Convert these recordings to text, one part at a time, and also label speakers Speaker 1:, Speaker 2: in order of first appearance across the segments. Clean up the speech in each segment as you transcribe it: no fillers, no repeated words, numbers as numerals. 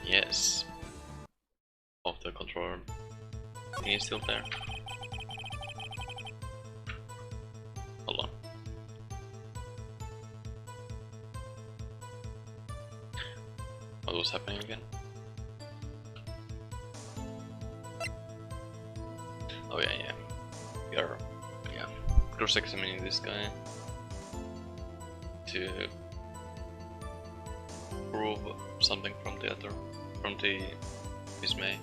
Speaker 1: Yes. Of the controller. He's still there. Hold on. What was happening again? Oh yeah. We are cross-examining this guy to prove something from the dismay.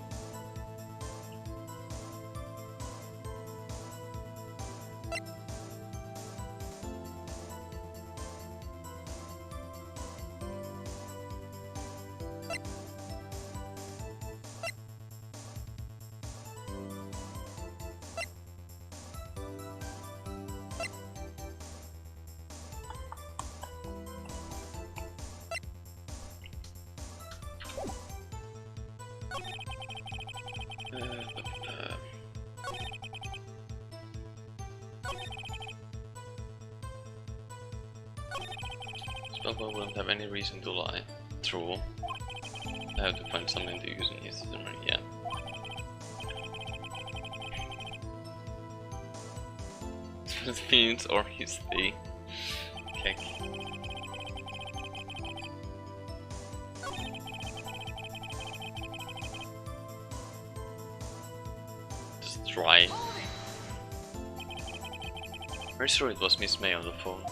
Speaker 1: Spellboy wouldn't have any reason to lie. True. I have to find something to use in his memory, yeah. Fiends or his thing. Okay. Just try. Very sure it was Miss May on the phone.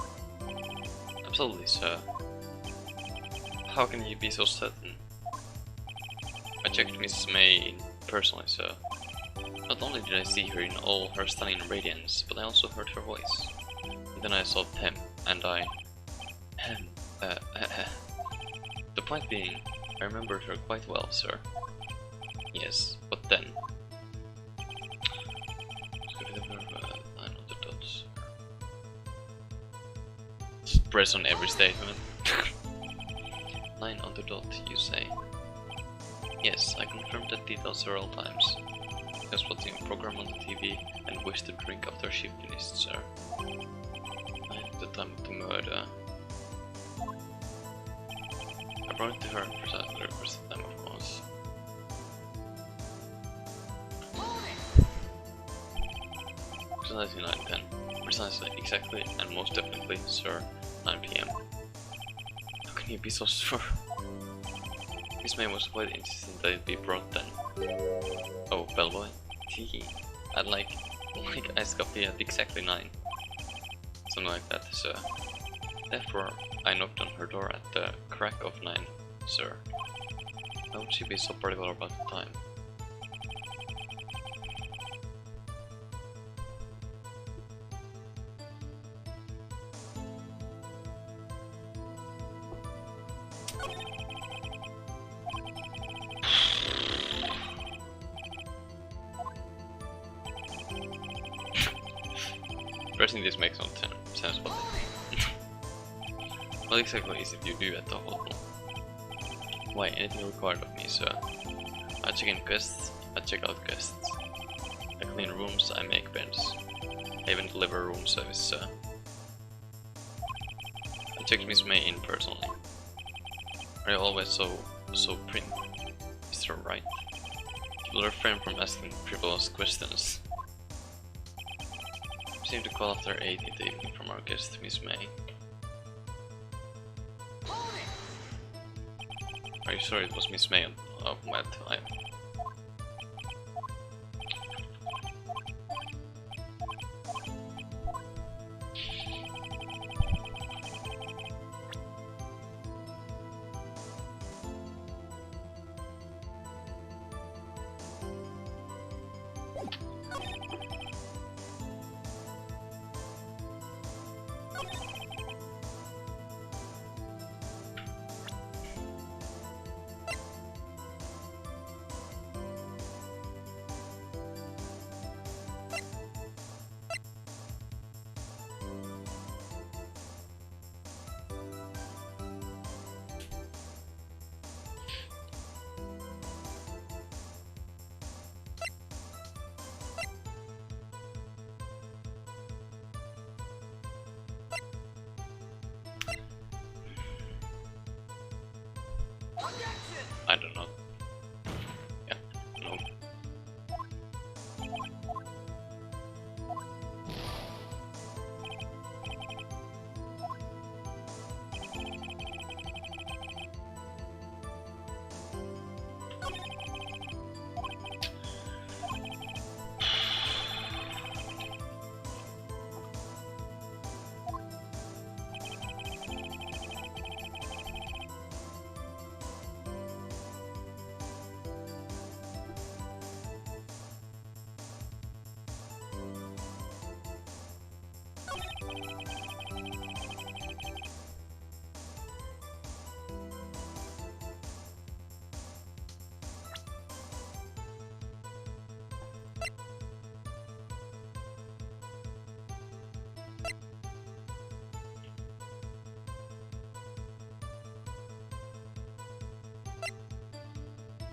Speaker 1: Absolutely, sir. How can you be so certain? I checked Miss May personally, sir. Not only did I see her in all her stunning radiance, but I also heard her voice. And then I saw them, and I... The point being, I remembered her quite well, sir. Yes, but then... Just press on every statement. 9 on the dot, you say. Yes, I confirmed that detail several times. I was watching a program on the TV and wished to drink after she finished, sir. 9 at the time of the murder. I brought it to her precisely the first time, of course. Precisely 9:10. Precisely, exactly, and most definitely, sir, 9 PM. How can you be so sure? Miss May was quite insistent that it be brought then. Oh, bellboy. Tee. I'd like iced coffee at exactly 9. Something like that, sir. Therefore, I knocked on her door at the crack of 9, sir. How would she be so particular about the time? Pressing this makes no sense, but what exactly is it you do at the hotel? Why, anything required of me, sir? I check in guests, I check out guests. I clean rooms, I make beds. I even deliver room service, sir. I checked Miss May in personally. Are you always so prim, Mr. Wright? You will refrain from asking frivolous questions. We seem to call after 8 in the evening from our guest, Miss May. Are you sure it was Miss May of my time?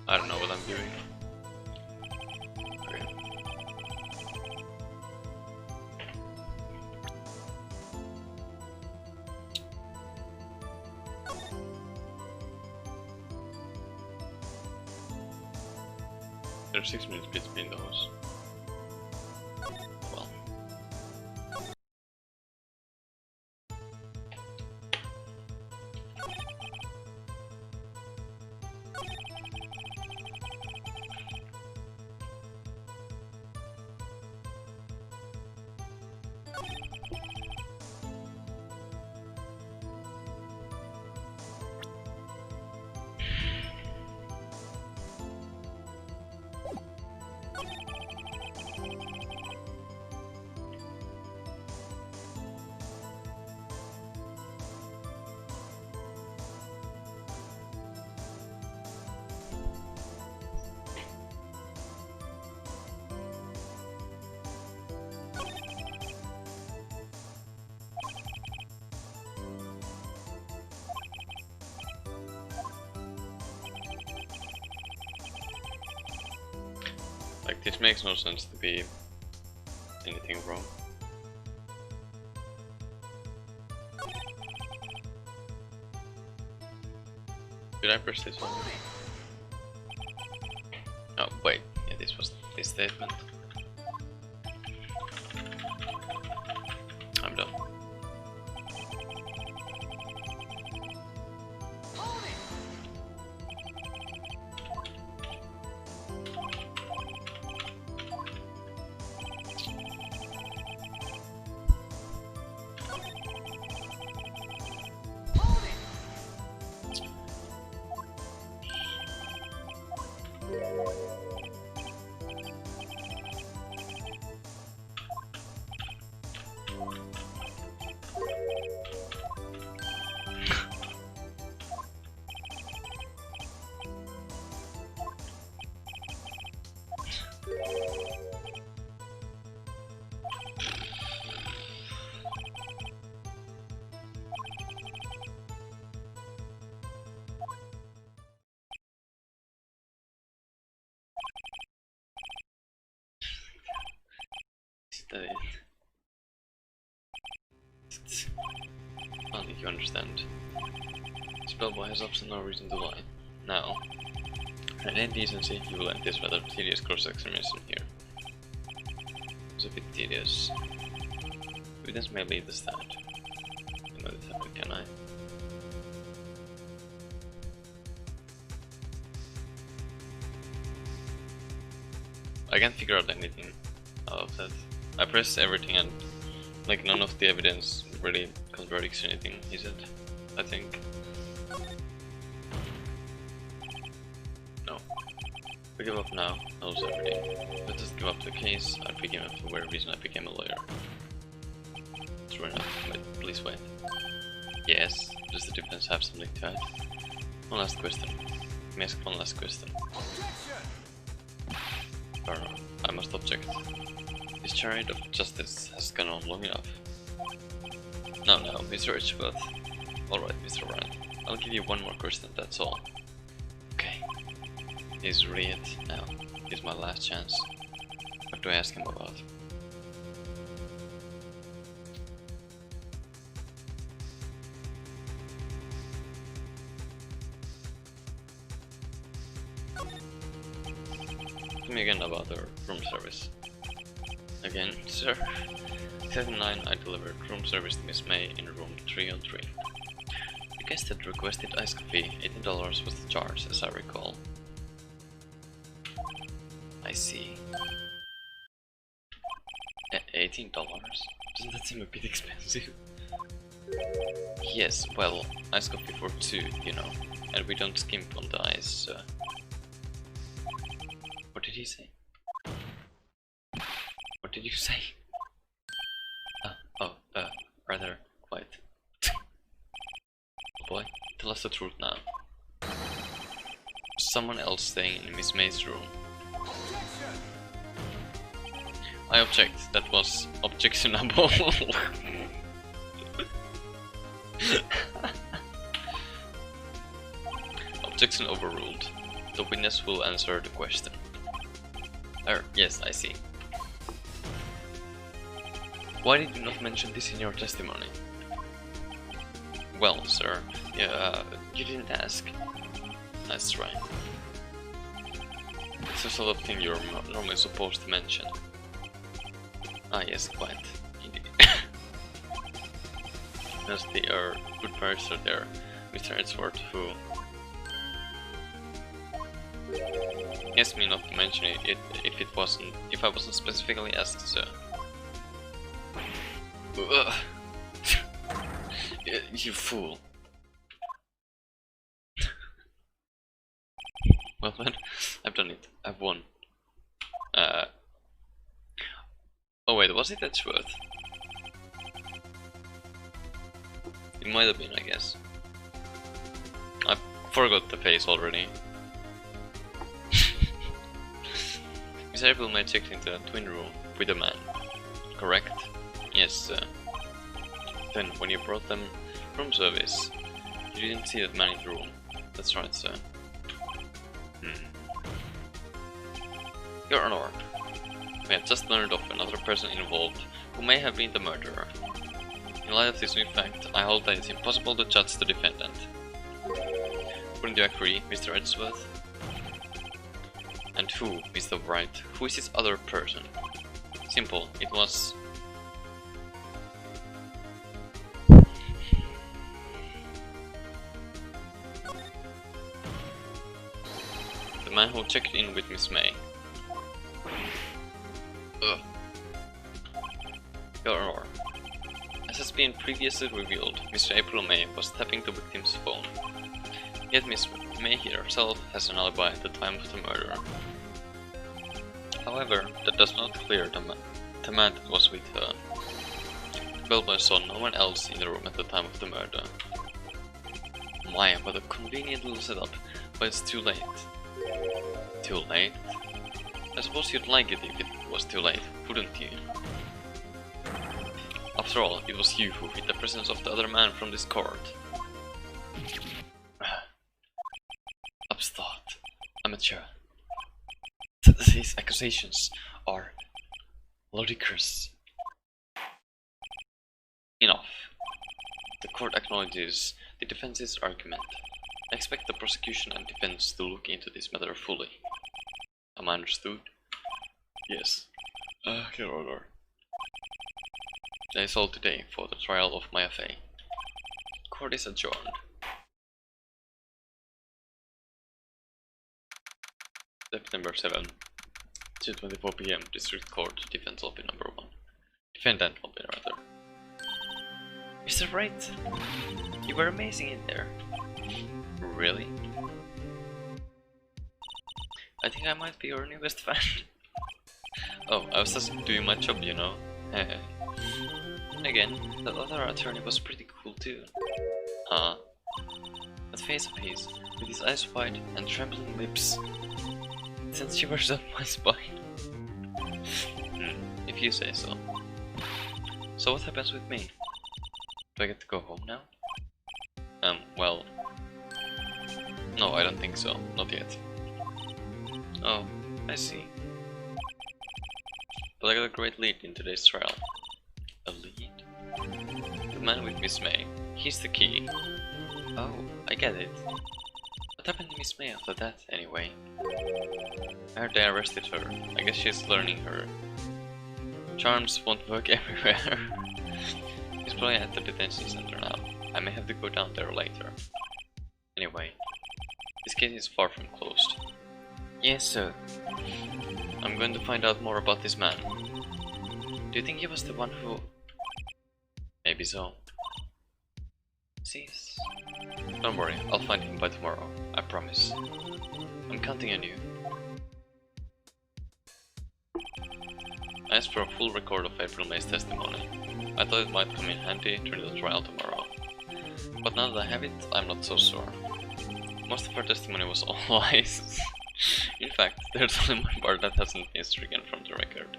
Speaker 1: I don't know what I'm doing. Okay. There's 6 minutes between those. Well. Like, this makes no sense to be anything wrong. Did I press this one? Oh, wait. Yeah, this was this statement. I'm done. I don't think you understand. Spellboy has absolutely no reason to lie. Now, in any decency, you will end this rather tedious cross-examination here. It's a bit tedious. Evidence may lead us that. You know this happen, can I? I can't figure out anything out of that. I pressed everything and like none of the evidence really contradicts anything, is it? I think. No. We give up now, I lose everything. Let's just give up the case. I became up for the very reason I became a lawyer. True enough, but please wait. Yes, does the defense have something to add? One last question. Let me ask one last question. Or, I must object. This chariot of justice has gone on long enough. No, Mr. Richbeth. Alright, Mr. Wright. I'll give you one more question, that's all. Okay. Is Wright now? Is my last chance. What do I ask him about? Tell me again about our room service. Again, sir. 79, I delivered room service to Miss May in room 303. The guest had requested ice coffee. $18 was the charge, as I recall. I see. $18? Doesn't that seem a bit expensive? Yes, well, ice coffee for 2, you know, and we don't skimp on the ice. What did he say? What did you say? rather quiet. Oh boy, tell us the truth now. Someone else staying in Miss May's room. I object. That was objectionable. Objection overruled. The witness will answer the question. Yes, I see. Why did you not mention this in your testimony? Well, sir, you didn't ask. Nice try. It's the sort of thing you're normally supposed to mention. Ah, yes, quite. Indeed. As the good person there, Mr. Edgeworth, who asked me not to mention it if I wasn't specifically asked, sir. You fool. Well then, I've done it. I've won. Oh wait, was it Edgeworth? It might have been, I guess. I forgot the face already. Miss April May checked into a twin room with a man. Correct? Yes, sir. Then, when you brought them from service, you didn't see that man in the room. That's right, sir. Your Honor, we have just learned of another person involved who may have been the murderer. In light of this new fact, I hold that it's impossible to judge the defendant. Wouldn't you agree, Mr. Edgeworth? And who, Mr. Wright? Who is this other person? Simple, it was... the man who checked in with Miss May. Ugh. Your Honor, as has been previously revealed, Mr. April May was tapping the victim's phone. Yet Miss May herself has an alibi at the time of the murder. However, that does not clear the man that was with her. Bellboy saw no one else in the room at the time of the murder. My, what a convenient little setup, but it's too late. Too late? I suppose you'd like it if it was too late, wouldn't you? After all, it was you who hid the presence of the other man from this court. Upstart. Amateur. These accusations are ludicrous. Enough. The court acknowledges the defense's argument. I expect the prosecution and defense to look into this matter fully. Am I understood? Yes. Your Honor. That is all today for the trial of Maya Fey. Court is adjourned. September 7, 2:24 PM, District Court, Defense Lobby number 1. Defendant Lobby, rather. Mr. Wright, you were amazing in there. Really? I think I might be your newest fan. Oh, I was just doing my job, you know. Again, that other attorney was pretty cool too. Huh? That face of his, with his eyes wide and trembling lips, sends shivers up my spine. If you say so. So what happens with me? Do I get to go home now? Well... no, I don't think so. Not yet. Oh, I see. But I got a great lead in today's trial. A lead? The man with Miss May. He's the key. Oh, I get it. What happened to Miss May after that, anyway? I heard they arrested her. I guess she's learning her charms won't work everywhere. She's probably at the detention center now. I may have to go down there later. Anyway, this case is far from closed. Yes, sir. I'm going to find out more about this man. Do you think he was the one who... Maybe so. Cease. Don't worry, I'll find him by tomorrow. I promise. I'm counting on you. I asked for a full record of April May's testimony. I thought it might come in handy during the trial tomorrow. But now that I have it, I'm not so sure. Most of her testimony was all lies. In fact, there's only one part that hasn't been stricken from the record.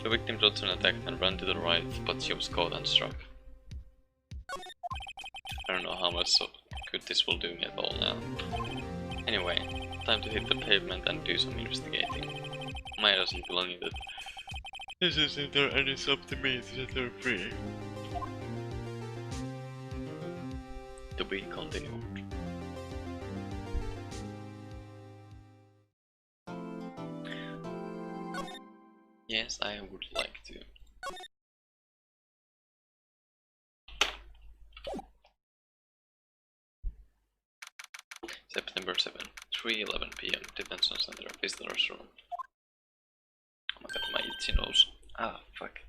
Speaker 1: The victim dodged an attack and ran to the right, but she was caught and struck. I don't know how much good this will do me at all now. Anyway, time to hit the pavement and do some investigating. Maya doesn't believe that this isn't there and it's up to me to set her free. To be continued. Yes, I would like to. September 7, 3:11 PM, Detention Center, Visitors Room. Oh my god, my itchy nose. Ah, fuck.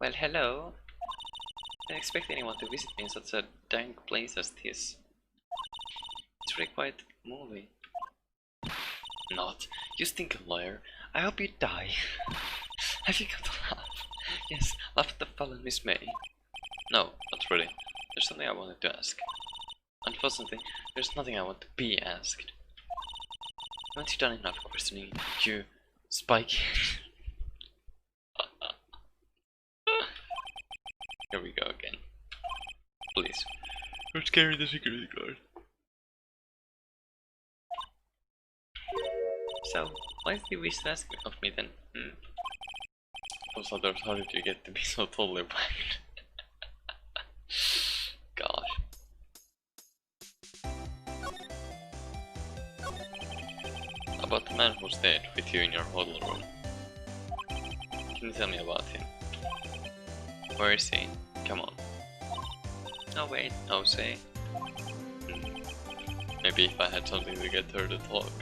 Speaker 1: Well, hello. I didn't expect anyone to visit me in such a dank place as this. It's really quite moving. Not. You stink, liar. I hope you die. Have you got to laugh? Yes, laugh at the fallen Miss May. No, not really. There's something I wanted to ask. Unfortunately, there's nothing I want to be asked. Haven't you done enough questioning, you spike? Here we go again. Please. Let's carry the security guard. So, why did you wish to ask of me then? Those others, how did you get to be so totally blind? Gosh. About the man who stayed with you in your hotel room. Can you tell me about him? Where is he? Come on. No wait, no say. Maybe if I had something to get her to talk.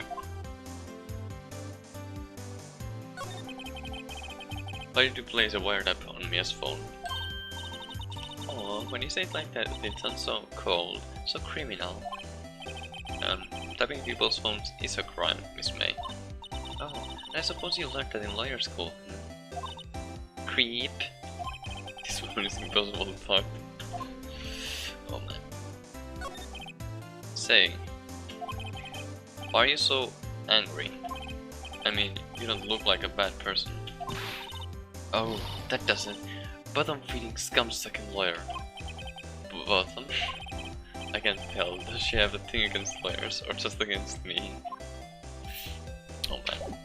Speaker 1: Why did you place a wired app on Mia's phone? Oh, when you say it like that, it sounds so cold, so criminal. Tapping people's phones is a crime, Miss May. Oh, I suppose you learned that in lawyer school. Creep. This woman is impossible to talk to. Oh man. Say, why are you so angry? I mean, you don't look like a bad person. Oh, that doesn't. Bottom feeding scum-sucking lawyer. Bottom? I can't tell. Does she have a thing against lawyers or just against me? Oh man.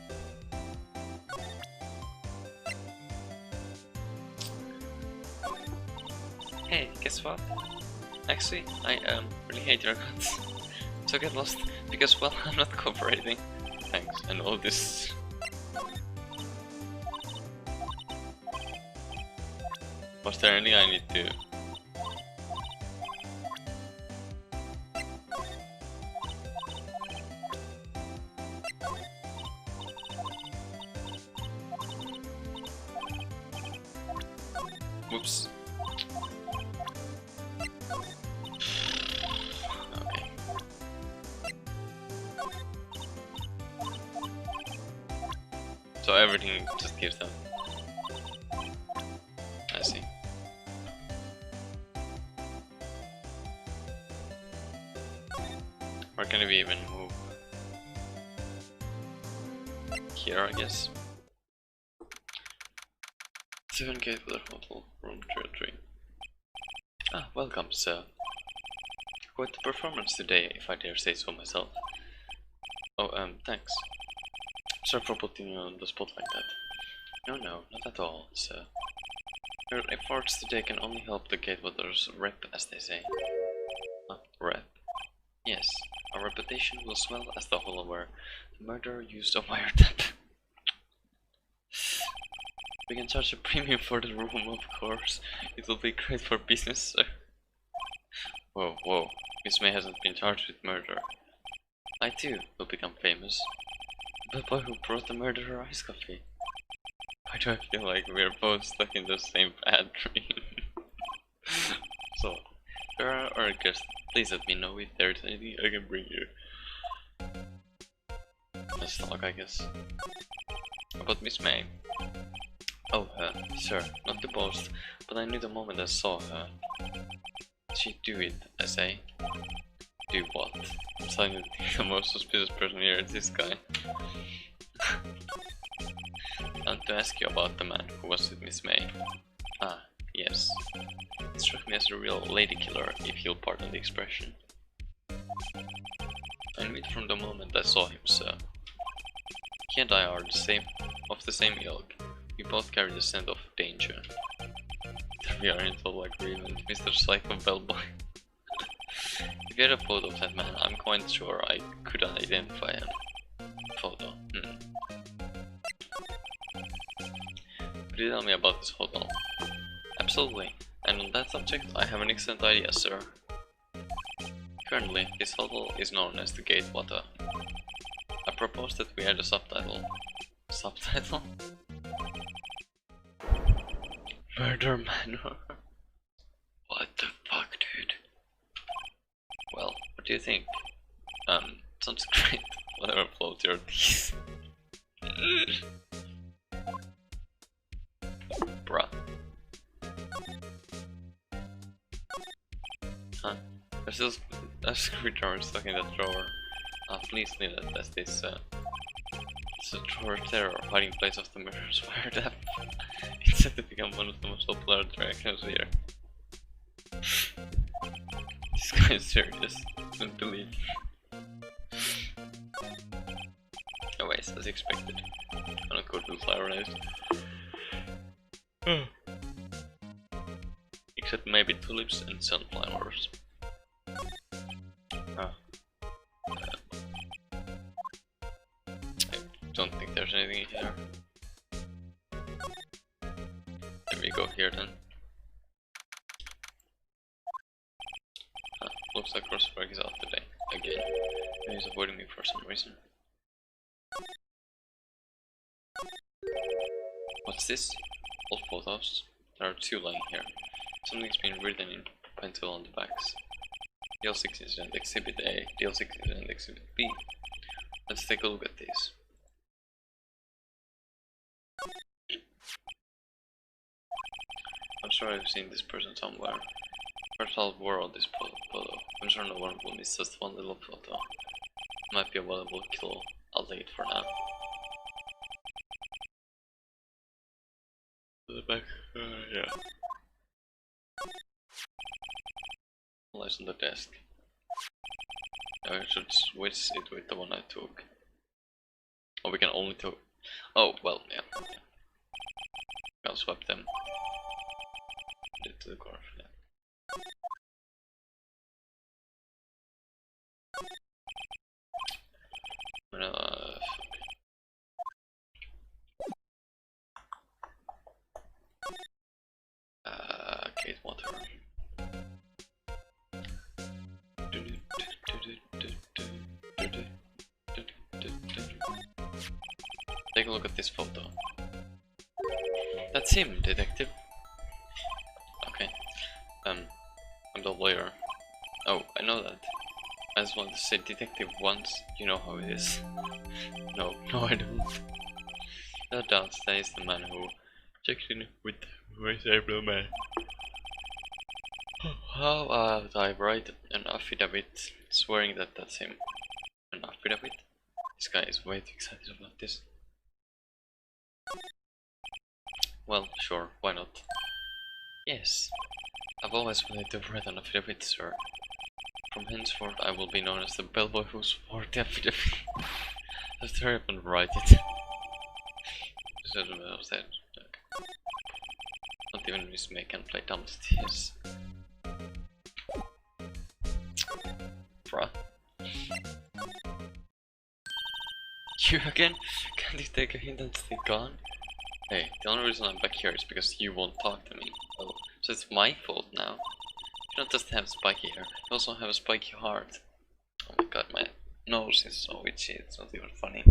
Speaker 1: Hey, guess what? Actually, I really hate your guts. So get lost, because well, I'm not cooperating. Thanks, and all this. Was there anything I need to... Whoops. Okay. So everything just gives them. I see. Where can we even move? Here, I guess. 7 gate for the hotel, room 303. Ah, welcome, sir. Quite the performance today, if I dare say so myself. Oh, thanks. Sorry for putting you on the spot like that. No, not at all, sir. Your efforts today can only help the Gatewaters rep, as they say. Rep? Yes, our reputation will swell as the whole aware. The murderer used a wiretap. We can charge a premium for the room, of course. It will be great for business, sir. Whoa. Miss May hasn't been charged with murder. I too will become famous. The boy who brought the murderer iced coffee. Why do I feel like we're both stuck in the same bad dream? So, there are our guests. Please let me know if there's anything I can bring you. Let's talk, I guess. about Miss May. Oh, sir, not to boast, but I knew the moment I saw her. She'd do it, I say. Do what? I'm starting to think the most suspicious person here is this guy. I want to ask you about the man who was with Miss May. Ah, yes. It struck me as a real lady killer, if you'll pardon the expression. I knew it from the moment I saw him, sir. He and I are of the same ilk. We both carry the scent of danger. We are in total agreement, Mr. Psycho Bellboy. If you had a photo of that man, I'm quite sure I could identify him. Photo. Could you tell me about this hotel? Absolutely. And on that subject, I have an excellent idea, sir. Currently, this hotel is known as the Gatewater. I propose that we add a subtitle. Subtitle? Murder Manor. What the fuck, dude? Well, what do you think? Sounds great. Whatever floats your teeth. Bruh. Huh? There's still a screwdriver stuck in that drawer. Please leave it as this, it's a drawer terror, hiding place of the murderer's wiretap. It's set to become one of the most popular attractions here. This guy is serious. Don't believe. Anyways, as expected. I'm not going to fly around. Except maybe tulips and sunflowers. I don't think there's anything here. Let me go here then. Looks like Rosberg is out today. Again. He's avoiding me for some reason. What's this? Old photos. There are 2 lying here. Something's been written in pencil on the backs. DL6 Incident Exhibit A, DL6 Incident Exhibit B. Let's take a look at these. I'm sure I've seen this person somewhere. First I'll borrow this photo. I'm sure no one will miss just one little photo. Might be a valuable kill. I'll take it for now. To the back, yeah. Lies on the desk. I should switch it with the one I took. Oh, we can only take. Oh, well, yeah. I'll swap them. Put it to the corner, yeah. Gatewater. Take a look at this photo. That's him, detective. Okay. I'm the lawyer. Oh, I know that. I just wanted to say detective once. You know how it is. No, I don't. No doubt that is the man who checked in with April Man. How about I write an affidavit swearing that that's him? An affidavit? This guy is way too excited about this. Well, sure, why not? Yes, I've always wanted to write an affidavit, sir. From henceforth I will be known as the bellboy who swore the affidavit. Just hurry up and write it. Not even Miss May can play dumb as this. Bruh. You again? Can't you take a hint and stay gone? Hey, the only reason I'm back here is because you won't talk to me. Oh, so it's my fault now. You don't just have spiky hair, you also have a spiky heart. Oh my god, my nose is so itchy, it's not even funny.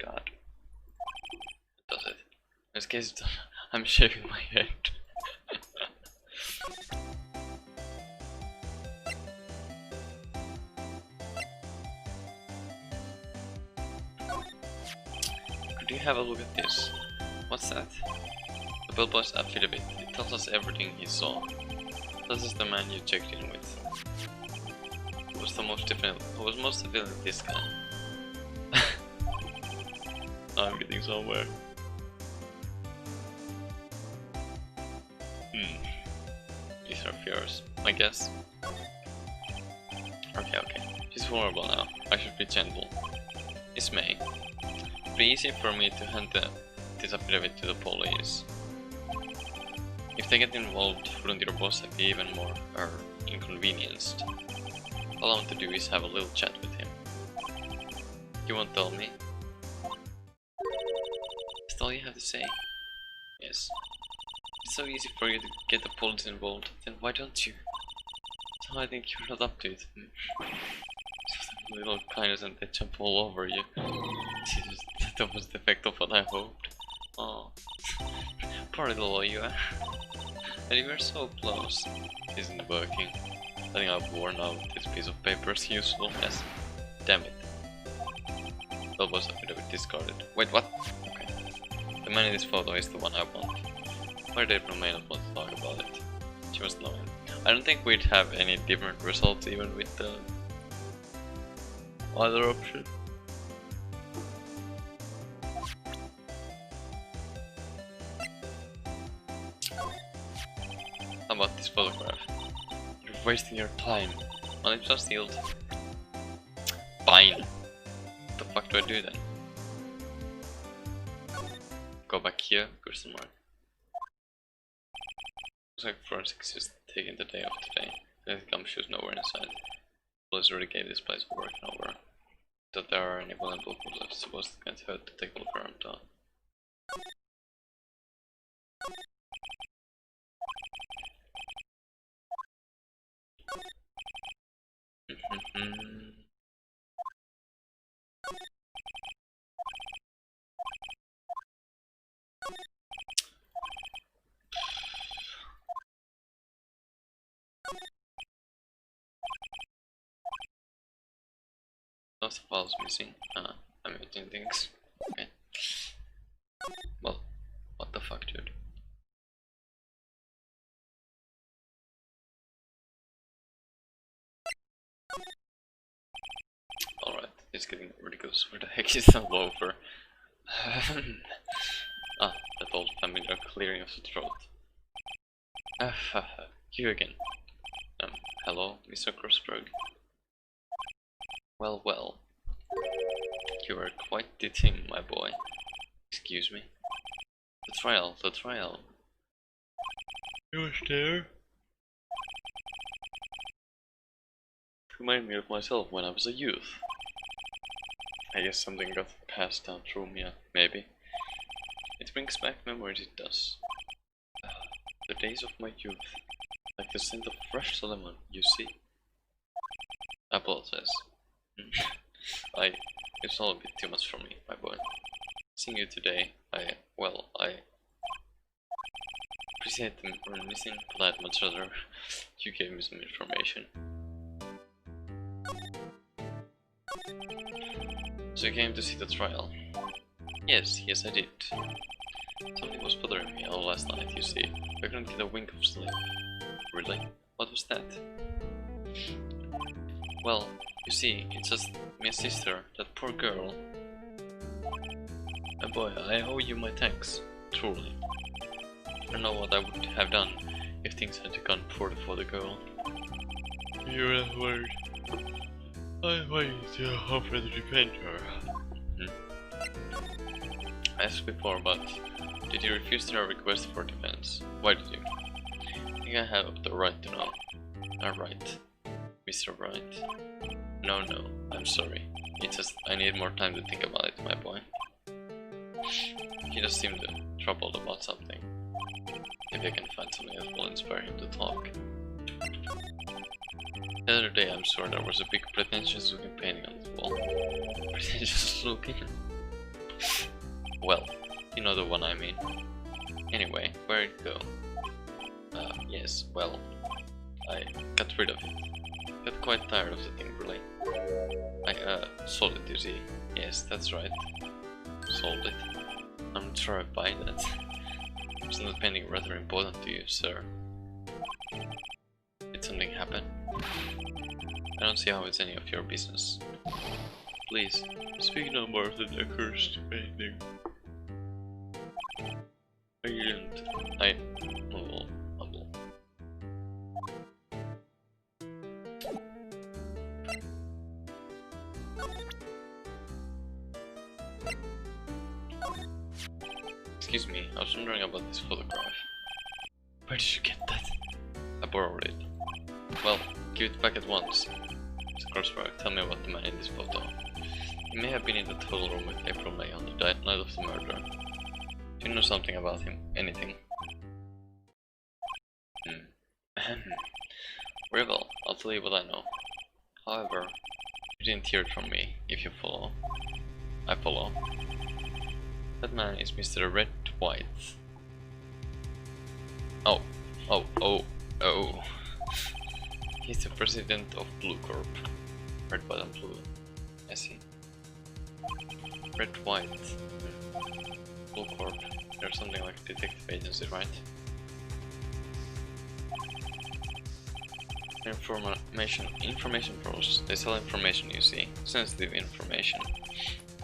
Speaker 1: God. Does it? In this case, I'm shaving my head. Could you have a look at this? What's that? The bellboy's affidavit. It tells us everything he saw. This is the man you checked in with. Who was most definitely this guy? I'm getting somewhere. These are fears, I guess. Okay. She's vulnerable now. I should be gentle. It's May. It'd be easy for me to hand this affidavit to the police. If they get involved, wouldn't your boss be even more inconvenienced? All I want to do is have a little chat with him. You won't tell me? That's all you have to say? Yes. It's so easy for you to get the police involved, then why don't you? So I think you're not up to it. Just a little kindness and they jump all over you. Jesus, that was the effect of what I hoped. Oh, poor little you. And you were so close. Isn't working. I think I've worn out this piece of paper's usefulness. Damn it. That was a bit discarded. Wait, what? Okay. The man in this photo is the one I want. Why did April may not want to talk about it? She must know him. I don't think we'd have any different results even with the other option. How about this photograph? You're wasting your time. My lips are sealed. Fine. What the fuck do I do then? Go back here, question mark. Looks like forensics is taking the day off today. The gumshoes nowhere inside. Police already gave this place a work over. That there are any valuable clues I suppose it can't hurt to take a look around town. Lots of files missing. I'm editing things. Okay. Well, what the fuck, dude? Alright, it's getting ridiculous. Where the heck is the loafer? That old familiar clearing of the throat. You again. Hello, Mr. Crossberg. Well. You are quite the thing, my boy. Excuse me. The trial. You was there? Remind me of myself when I was a youth. I guess something got passed down through me, maybe. It brings back memories, it does. The days of my youth. Like the scent of fresh lemon, you see. I apologize. It's all a bit too much for me, my boy. Seeing you today, I appreciate the reminiscing, but I'd much rather you gave me some information. So you came to see the trial? Yes, I did. Something was bothering me all last night, you see. I couldn't get a wink of sleep. Really? What was that? Well, you see, it's just my sister, that poor girl. My boy, I owe you my thanks, truly. I don't know what I would have done if things had gone poorly for the girl. You're not worried. I want you to offer to defend her. I asked before, but did you refuse their request for defense? Why did you? I think I have the right to know. Alright, Mr. Wright. No, I'm sorry. It's just I need more time to think about it, my boy. He just seemed troubled about something. Maybe I can find something that will inspire him to talk. The other day I'm sure there was a big pretentious looking painting on the wall. Pretentious looking? Well, you know the one I mean. Anyway, where'd it go? Yes, well, I got rid of it. Got quite tired of the thing, really. I sold it, you see. Yes, that's right. Sold it. not sure I buy that. Isn't that painting rather important to you, sir? Did something happen? I don't see how it's any of your business. Please, speak no more of the accursed painting. I didn't. I will humble. Excuse me, I was wondering about this photograph. Where did you get that? I borrowed it. Well, give it back at once. Mr. Crossberg, tell me about the man in this photo. He may have been in the hotel room with April May on the night of the murder. Do you know something about him? Anything? Very well, I'll tell you what I know. However, you didn't hear it from me, if you follow. I follow. That man is Mr. Wright. Oh. He's the president of Blue Corp. Red, white and blue. I see. Red, white. Blue Corp. There's something like a detective agency, right? Information pros. They sell information, you see. Sensitive information.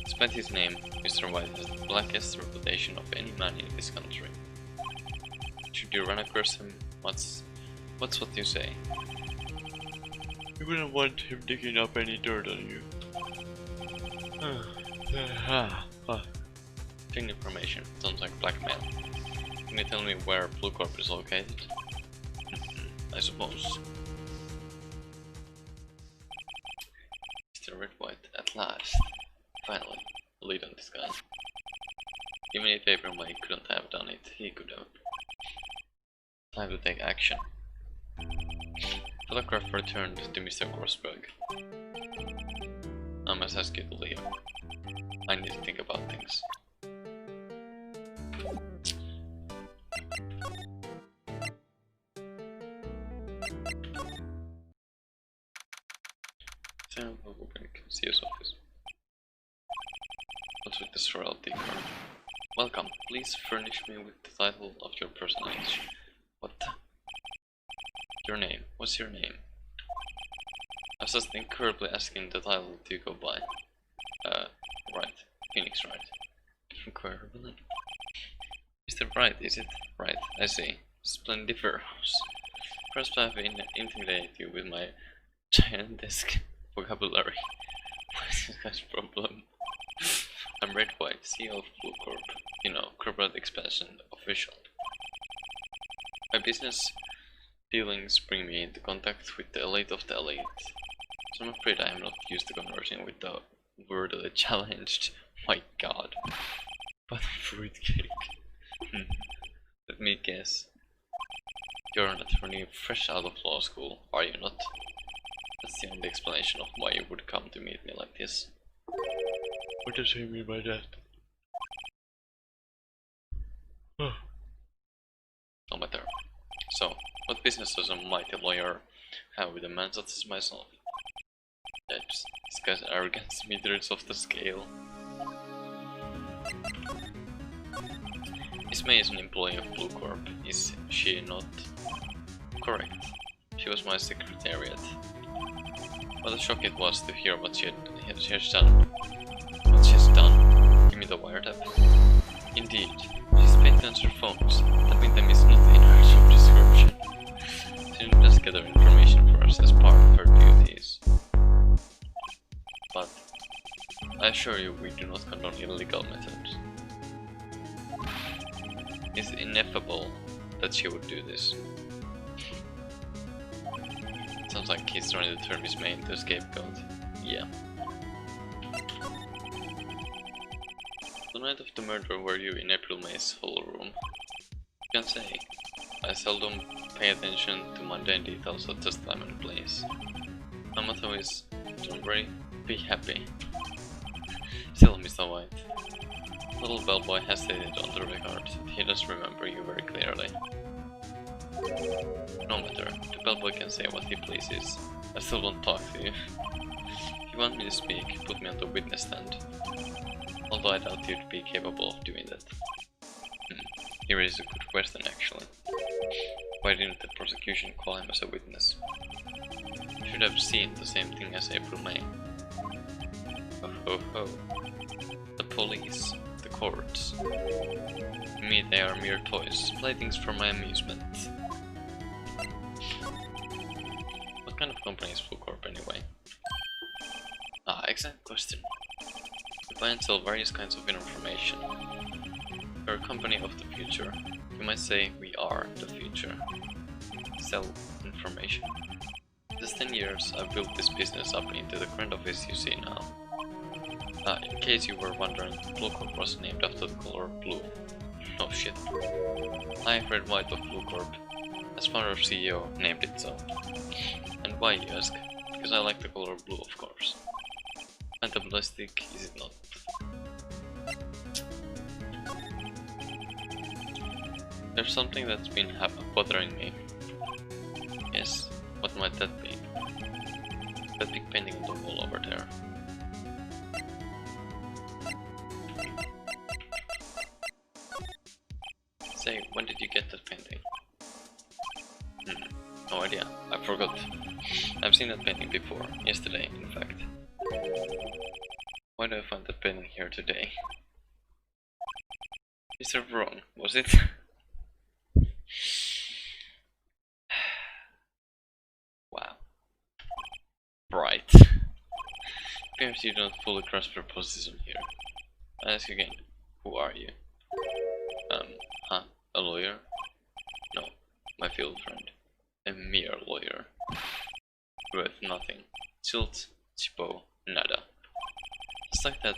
Speaker 1: Despite his name, Mr. White has the blackest reputation of any man in this country. Should you run across him, what's what you say? You wouldn't want him digging up any dirt on you. Taking information, sounds like blackmail. Can you tell me where Blue Corp is located? I suppose. Mr. Red White, at last. Finally, lead on this guy. Even if April May couldn't have done it, he could have. Time to take action. Photograph returned to Mr. Crossberg. I must ask you to leave. I need to think about things. Sam Bank, CEO's office. What's with this royalty card? Welcome. Please furnish me with the title of your personage. What? Your name. What's your name? I was just incurably asking the title to go by. Right. Phoenix Wright. Incurably? Mr. Wright, is it? Right, I see. Splendiferous. Perhaps I have intimidated you with my gigantic vocabulary. What is this guy's problem? I'm Red White, CEO of Blue Corp. You know, corporate expansion official. My business dealings bring me into contact with the elite of the elite. So I'm afraid I am not used to conversing with the wordly challenged. My god. What a fruitcake. Let me guess. You're an attorney fresh out of law school, are you not? That's the only explanation of why you would come to meet me like this. What does he mean by that? No matter. So, what business does a mighty lawyer have with a man such as myself? Yipes, this guy's arrogance meters off the scale. Miss May is an employee of Blue Corp, is she not? Correct. She was my secretariat. What a shock it was to hear what she has done. What she has done? Give me the wiretap. Indeed, she's paid to answer phones. Tapping them is not in her job description. She didn't just gather information for us as part of her duties. But I assure you we do not condone illegal methods. It's ineffable that she would do this. Sounds like he's trying to turn Miss May into a scapegoat. Yeah. The night of the murder, were you in April May's whole room? You can say. I seldom pay attention to mundane details such as time and place. My motto is, don't worry, be happy. Still, Mr. White. Little bellboy hesitated on the record. He does remember you very clearly. No matter, the bellboy can say what he pleases. I still won't talk to you. If you want me to speak, put me on the witness stand. Although I doubt you'd be capable of doing that. Here is a good question actually. Why didn't the prosecution call him as a witness? Should have seen the same thing as April May. Oh ho ho. The police, the courts. To me they are mere toys, playthings for my amusement. What kind of company is Blue Corp anyway? Ah, excellent question. We buy and sell various kinds of information. We're a company of the future. You might say we are the future. Sell information. This 10 years I've built this business up into the current office you see now. In case you were wondering, Blue Corp was named after the color blue. Oh shit. I, Wright of Blue Corp, as founder CEO, named it so. And why, you ask? Because I like the color blue, of course. Fantablistic, is it not? There's something that's been bothering me. Yes, what might that be? That big painting on the wall over there. Say, when did you get that painting? No idea, I forgot. I've seen that painting before, yesterday in fact. Why do I find that painting here today? Is that wrong, was it? Wow. Right. Perhaps you don't fully grasp your position here. I ask again, who are you? A lawyer? No, my field friend. A mere lawyer. Worth nothing. Tilt, tipo, nada. It's like that.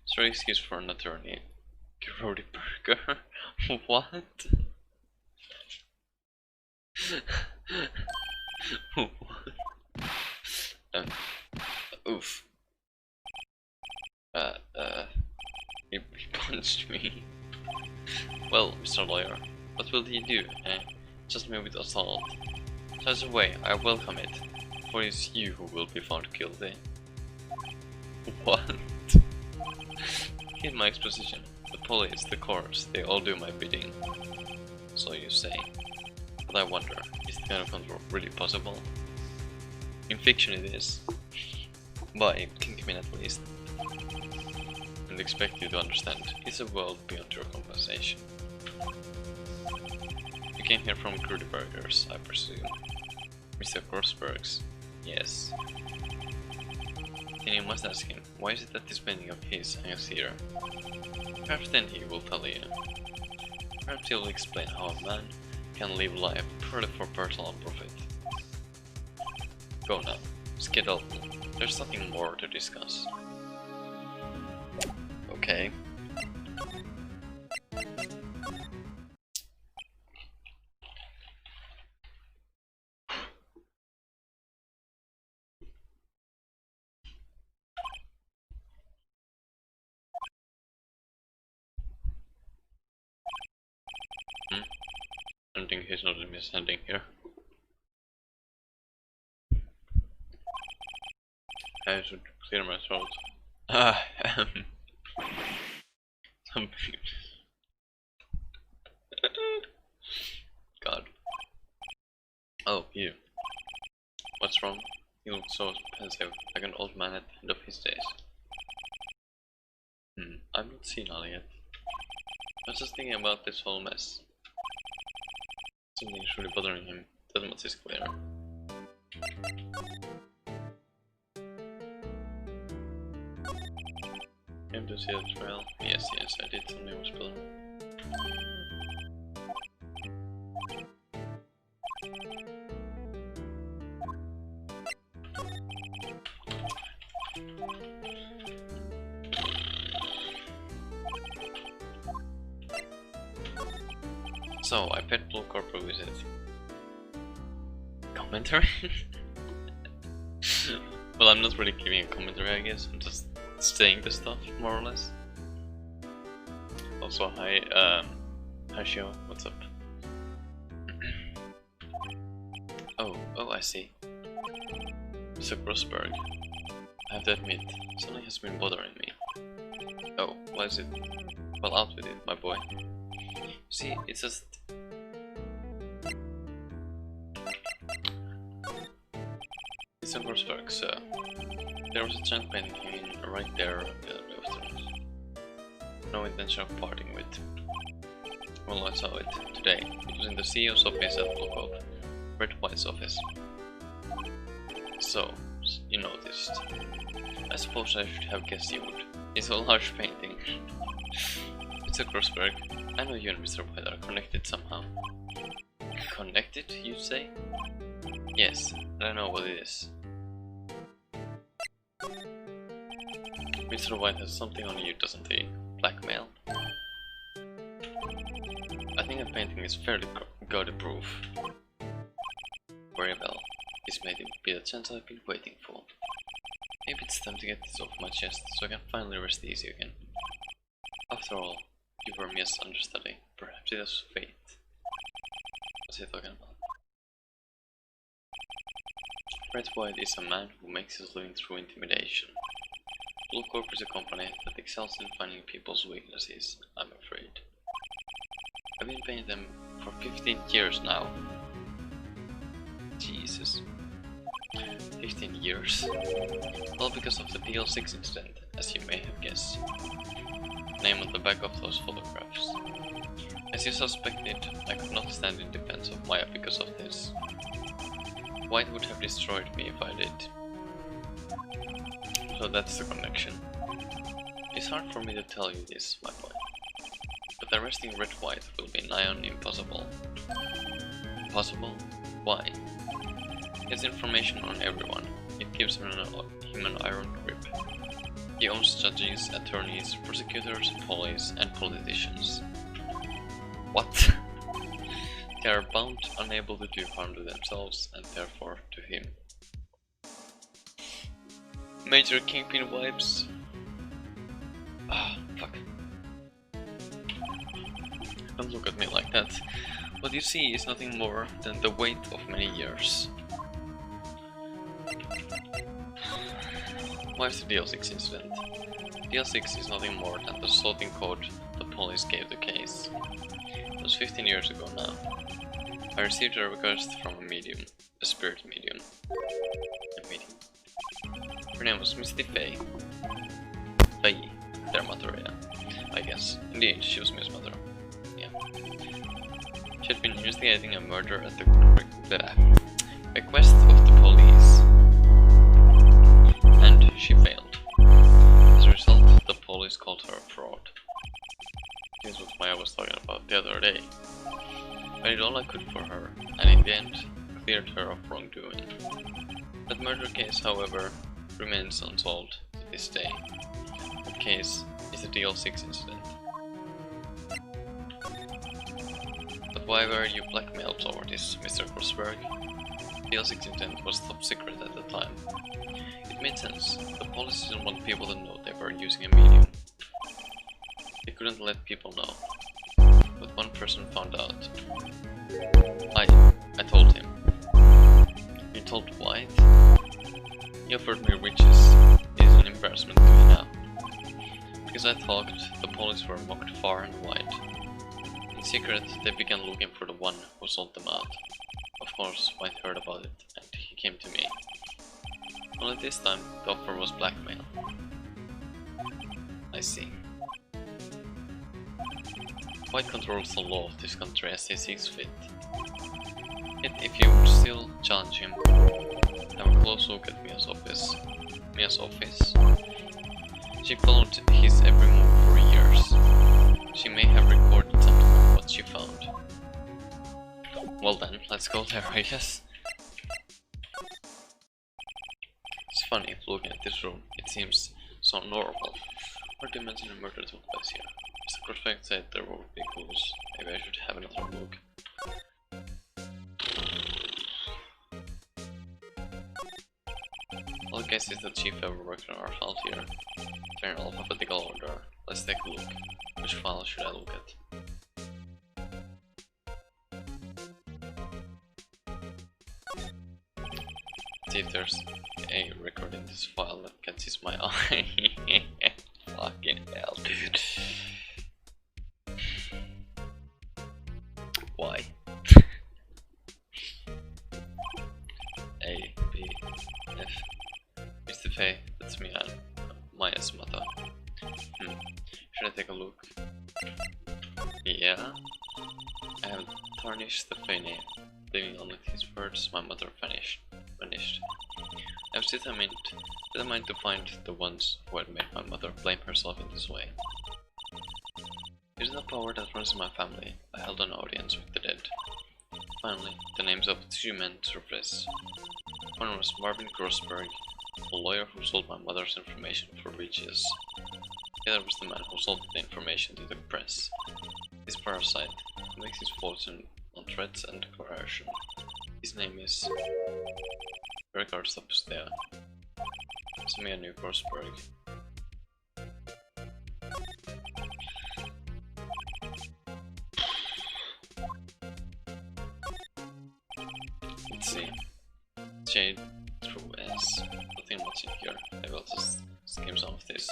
Speaker 1: Sorry excuse for an attorney. Grody burger. What? What? Oof. He punched me. Well, Mr. Lawyer, what will you do, eh? Just me with assault. Such a way, I welcome it, for it's you who will be found guilty. What? In my exposition, the police, the courts, they all do my bidding. So you say. But I wonder, is this kind of control really possible? In fiction it is. But in Kingpin at least. And expect you to understand, it's a world beyond your compensation. You came here from Grudy Burgers, I presume. Mr. Grossberg's? Yes. Then you must ask him, why is it that this painting of his hangs here? Perhaps then he will tell you. Perhaps he will explain how a man can live life purely for personal profit. Go now, skedaddle. There's nothing more to discuss. Okay. I think he's not misunderstanding here. I should clear my throat. God. Oh, you. What's wrong? You look so pensive, like an old man at the end of his days. I'm not senile yet. I was just thinking about this whole mess. Something's really bothering him, that much is clear. Came to see the trail? Yes, I did. Something was bothering. So, I paid Blue Corp a visit. Commentary? Well, I'm not really giving a commentary, I guess. I'm just saying the stuff, more or less. Also, hi, Shio, what's up? Oh, I see. Mr. Grossberg. I have to admit, something has been bothering me. Oh, what is it? Well, out with it, my boy. See, it's just... It's a Grossberg, so... There was a giant painting hanging right there on the left. No intention of parting with. Well, I saw it today. It was in the CEO's office at the block of Wright's office. So, you noticed. I suppose I should have guessed you would. It's a large painting. It's a Grossberg. I know you and Mr. White are connected somehow. Connected, you say? Yes, and I know what it is. Mr. White has something on you, doesn't he? Blackmail? I think the painting is fairly gaudy proof. Very well. This may be the chance I've been waiting for. Maybe it's time to get this off my chest so I can finally rest easy again. After all, you were Mia's understudy. Perhaps it was fate. What's he talking about? Wright White is a man who makes his living through intimidation. Blue Corp is a company that excels in finding people's weaknesses, I'm afraid. I've been paying them for 15 years now. Jesus. 15 years. All because of the DL6 incident, as you may have guessed. Name on the back of those photographs. As you suspected, I could not stand in defense of Maya because of this. White would have destroyed me if I did. So that's the connection. It's hard for me to tell you this, my boy. But arresting Red White will be nigh on impossible. Impossible? Why? He has information on everyone. It gives him an iron grip. He owns judges, attorneys, prosecutors, police, and politicians. What? They are bound unable to do harm to themselves and therefore to him. Major Kingpin vibes. Ah, fuck. Don't look at me like that. What you see is nothing more than the weight of many years. Why is the DL6 incident? DL6 is nothing more than the sorting code the police gave the case. It was 15 years ago now. I received a request from a medium, a spirit medium. Her name was Misty Faye. Faye, their mother, yeah. I guess. Indeed, she was Mia's mother. Yeah. She had been investigating a murder at the request of the police. And she failed. As a result, the police called her a fraud. This is what Maya was talking about the other day. I did all I could for her, and in the end, cleared her of wrongdoing. That murder case, however, remains unsolved to this day. That case is the DL6 incident. But why were you blackmailed over this, Mr. Grossberg? DL6 incident was top secret at the time. It made sense. The police didn't want people to know they were using a medium. They couldn't let people know. But one person found out. I told him. You told White? He offered me riches. It is an embarrassment to me now. Because I talked, the police were mocked far and wide. In secret, they began looking for the one who sold them out. Of course, White heard about it, and he came to me. Only this time, the offer was blackmail. I see. White controls the law of this country as he sees fit. Yet if you would still challenge him, have a close look at Mia's office. Mia's office? She followed his every move for years. She may have recorded something of what she found. Well then, let's go there, I guess. It's funny, looking at this room, it seems so normal. What do you mention a murder took place here? Mr. Grossberg said there would be clues. Maybe I should have another look. All cases the chief ever worked on are filed here. They're in alphabetical order. Let's take a look. Which file should I look at? See if there's a record in this file that catches my eye. Fucking hell, dude. life. Mr. Faye, that's me and Maya's mother. Should I take a look? Yeah. I have tarnished the Faye name. Leaving only his words, my mother vanished. I was determined to find the ones who had made my mother blame herself in this way. Using the power that runs in my family, I held an audience with the dead. Finally, the names of 2 men surfaced. One was Marvin Grossberg, a lawyer who sold my mother's information for riches. The other was the man who sold the information to the press. This parasite makes his fortune on threats and coercion. His name is... Record stops there. It's me and New Grossberg. Let's see. J through S. Nothing much in here. I will just skim some of this.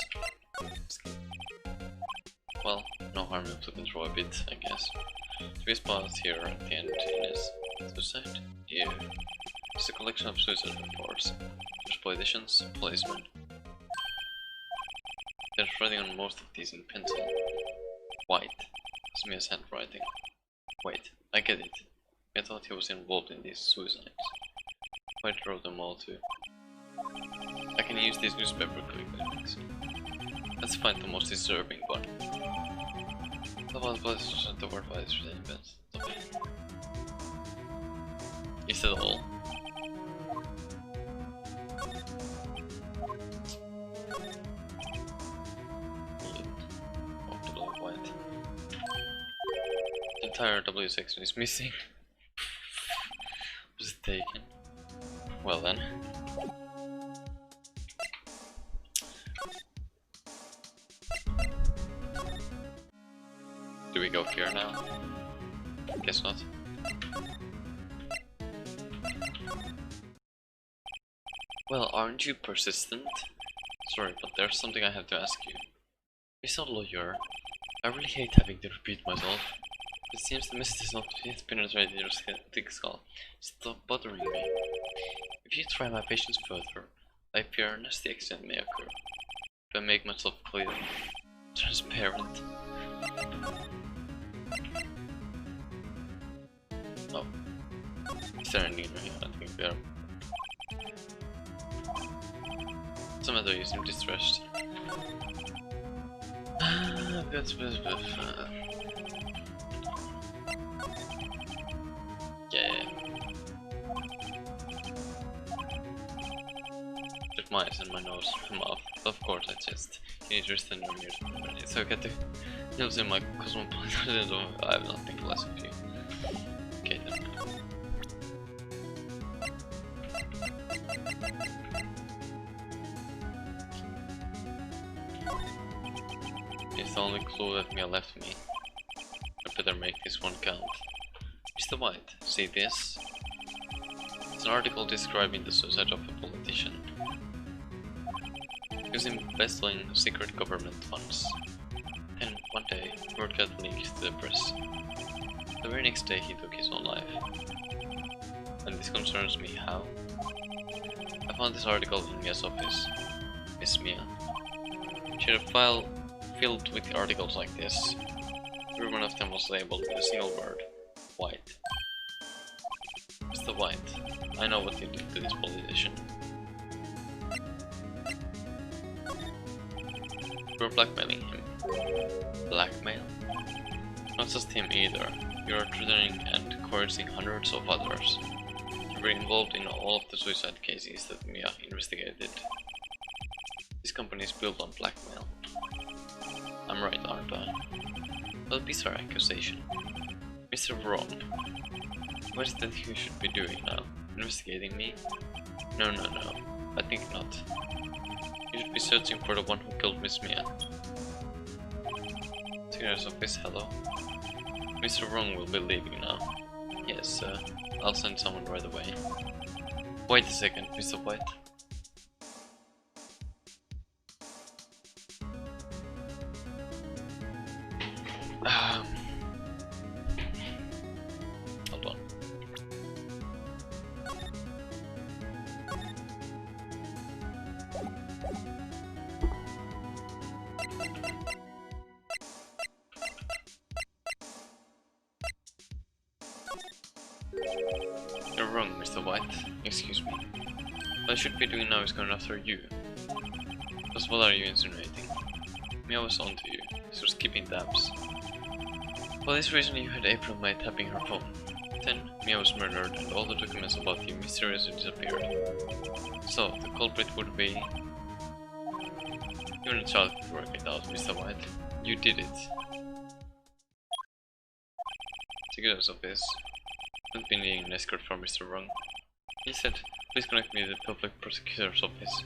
Speaker 1: Well, no harm in flipping through a bit, I guess. Three spots here at the end is suicide. Yeah. It's a collection of suicide reports. There's politicians, policemen. There's writing on most of these in pencil. White. It's Mia's handwriting. Wait, I get it. I thought he was involved in these suicides. White wrote them all too. I can use these newspaper clippings. Let's find the most disturbing one. The word why is really best. Is that all? The entire W section is missing. Was it taken? Well then. Do we go here now? Guess not. Well, aren't you persistent? Sorry, but there's something I have to ask you. Mr. Lawyer, I really hate having to repeat myself. It seems the message has not yet penetrated your thick skull. Stop bothering me. If you try my patience further, I fear a nasty accident may occur. If I make myself clear, transparent. Oh. Is there any here? I think there. Somehow you seem distressed. Yeah. With my eyes and my nose and mouth. Of course, I just. You need to rest in your mirror. It's okay to use in my cosmopolitan. I have nothing less of you. Okay then. It's the only clue that Mia left me. I better make this one count. Mr. White, see this? It's an article describing the suicide of a politician. He was embezzling secret government funds. And one day, word got leaked to the press. The very next day he took his own life. And this concerns me, how? I found this article in Mia's office. Miss Mia. She had a file filled with articles like this. Every one of them was labeled with a single word. White. Mr. White, I know what you did to this politician. You're blackmailing him. Blackmail? Not just him either. You are threatening and coercing hundreds of others. You were involved in all of the suicide cases that Mia investigated. This company is built on blackmail. I'm right, aren't I? What a bizarre accusation. Mr. Wrong. What is it that you should be doing now? Investigating me? No. I think not. You should be searching for the one who killed Miss Mia. Serious office, hello? Mr. Wrong will be leaving now. Yes, I'll send someone right away. Wait a second, Mr. White. Hold on. White, excuse me. What I should be doing now is going after you. Because what are you insinuating? Mia was onto you. She was keeping tabs. For this reason you had April May tapping her phone. Then Mia was murdered and all the documents about you mysteriously disappeared. So, the culprit would be... Even a child could work it out, Mr. White. You did it. Secretary's office. I've been needing an escort from Mr. Wrong. He said, please connect me to the public prosecutor's office.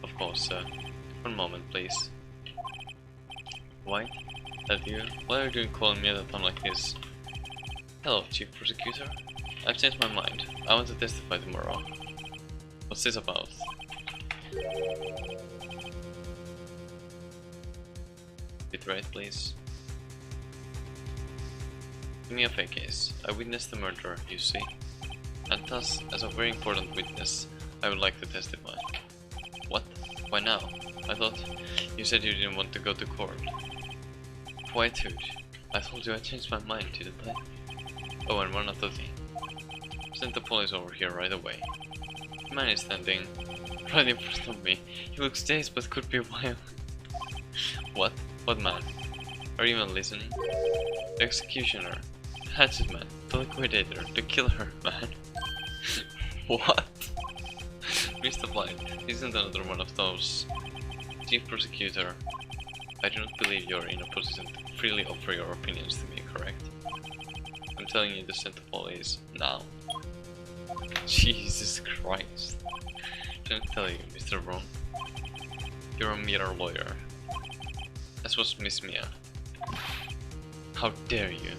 Speaker 1: Of course, sir. One moment, please. White? That you? What are you doing calling me at a time like this? Hello, Chief Prosecutor. I've changed my mind. I want to testify tomorrow. What's this about? Bit right, please. Give me a fake case. I witnessed the murder, you see. And thus, as a very important witness, I would like to testify. What? Why now? I thought you said you didn't want to go to court. Quite huge. I told you I changed my mind, didn't I? Oh, and one other thing. Send the police over here right away. The man is standing right in front of me. He looks dazed but could be wild. What? What man? Are you even listening? The executioner. The hatchet man. The liquidator. The killer man. What? Mr. Blight, isn't another one of those? Chief Prosecutor, I do not believe you are in a position to freely offer your opinions to me, correct? I'm telling you to send the police now. Jesus Christ. Can I tell you, Mr. Wrong? You're a mere lawyer. As was Miss Mia. How dare you?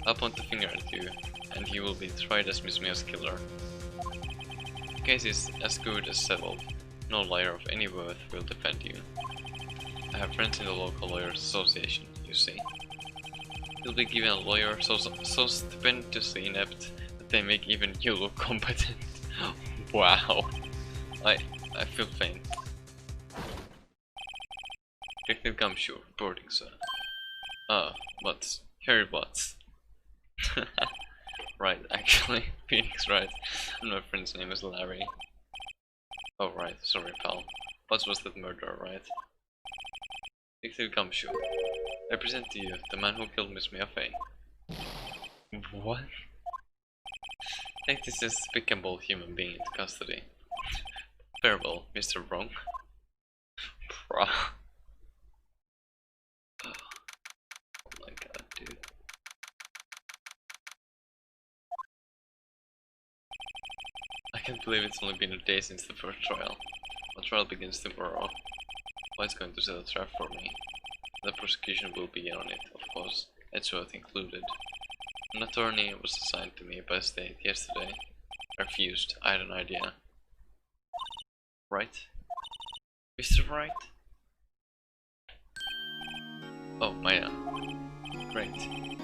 Speaker 1: I'll point the finger at you, and you will be tried as Miss Mia's killer. The case is as good as settled. No lawyer of any worth will defend you. I have friends in the local lawyers association, you see. You'll be given a lawyer so stupendously inept that they make even you look competent. Wow. I feel faint. Detective Gumshoe, reporting, sir. Butts. Harry Butts. Right, actually. Phoenix, right. And my friend's name is Larry. Oh, right. Sorry, pal. Butts was that murderer, right? Detective Gumshoe. I present to you the man who killed Miss Mia Fey. What? Take this despicable human being into custody. Farewell, Mr. Wrong. Bruh. Oh my god, dude. I can't believe it's only been a day since the first trial. The trial begins tomorrow. White's going to set a trap for me. The prosecution will be on it, of course, Edgeworth included. An attorney was assigned to me by state yesterday. I refused. I had an idea. Right? Mr. Wright? Oh, Maya. Great.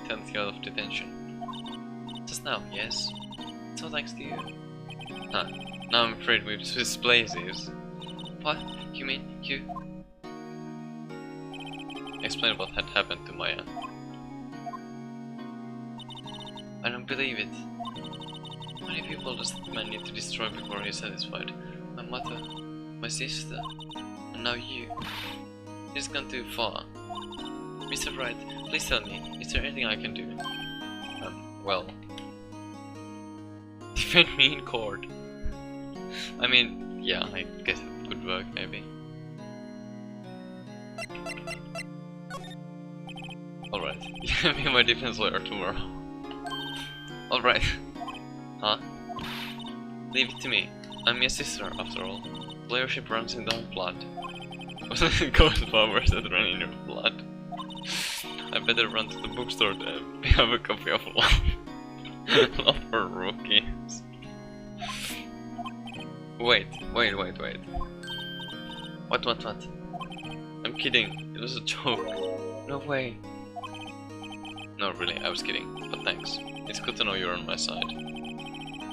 Speaker 1: 10th year of detention. Just now, yes? So thanks to you. Huh. Now I'm afraid we've switched places. What? You mean you... Explain what had happened to Maya. I don't believe it. How many people does that man need to destroy before he's satisfied? My mother, my sister, and now you. He's gone too far. Mr. Wright, please tell me, is there anything I can do? Well... Defend me in court. I mean, yeah, I guess it could work, maybe. Alright, you'll be my defense lawyer tomorrow. Alright. Huh? Leave it to me. I'm your sister, after all. Lawyership runs in our blood. Wasn't it ghost powers that run in your blood? I better run to the bookstore to have a copy of Law. Law for Rookies. Wait. What? I'm kidding. It was a joke. No way. No, really, I was kidding. But thanks. It's good to know you're on my side.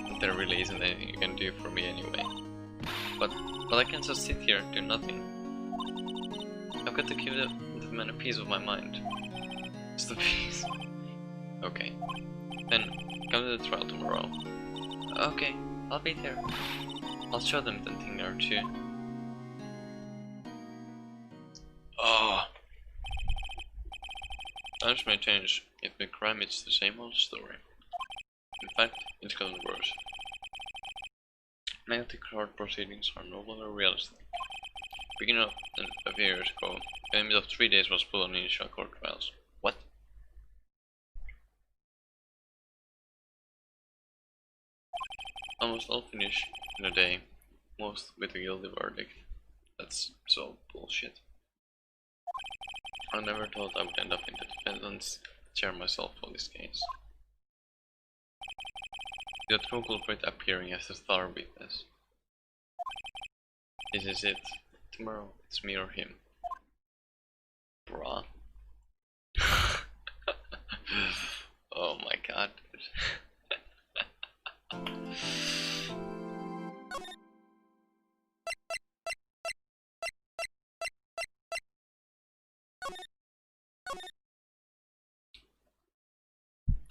Speaker 1: But there really isn't anything you can do for me anyway. But I can't just sit here and do nothing. I've got to give the man a piece of my mind. Just a piece. Okay. Then come to the trial tomorrow. Okay, I'll be there. I'll show them the thing or two. Oh. Times may change, yet with crime it's the same old story. In fact, it's gotten worse. Many of the court proceedings are no longer realistic. Beginning of a few years ago, a limit of 3 days was put on initial court trials. What? Almost all finish in a day, most with a guilty verdict. That's so bullshit. I never thought I would end up in the defendant's chair myself for this case. The true culprit appearing as the star witness. This is it. Tomorrow it's me or him. Bruh. Oh my god.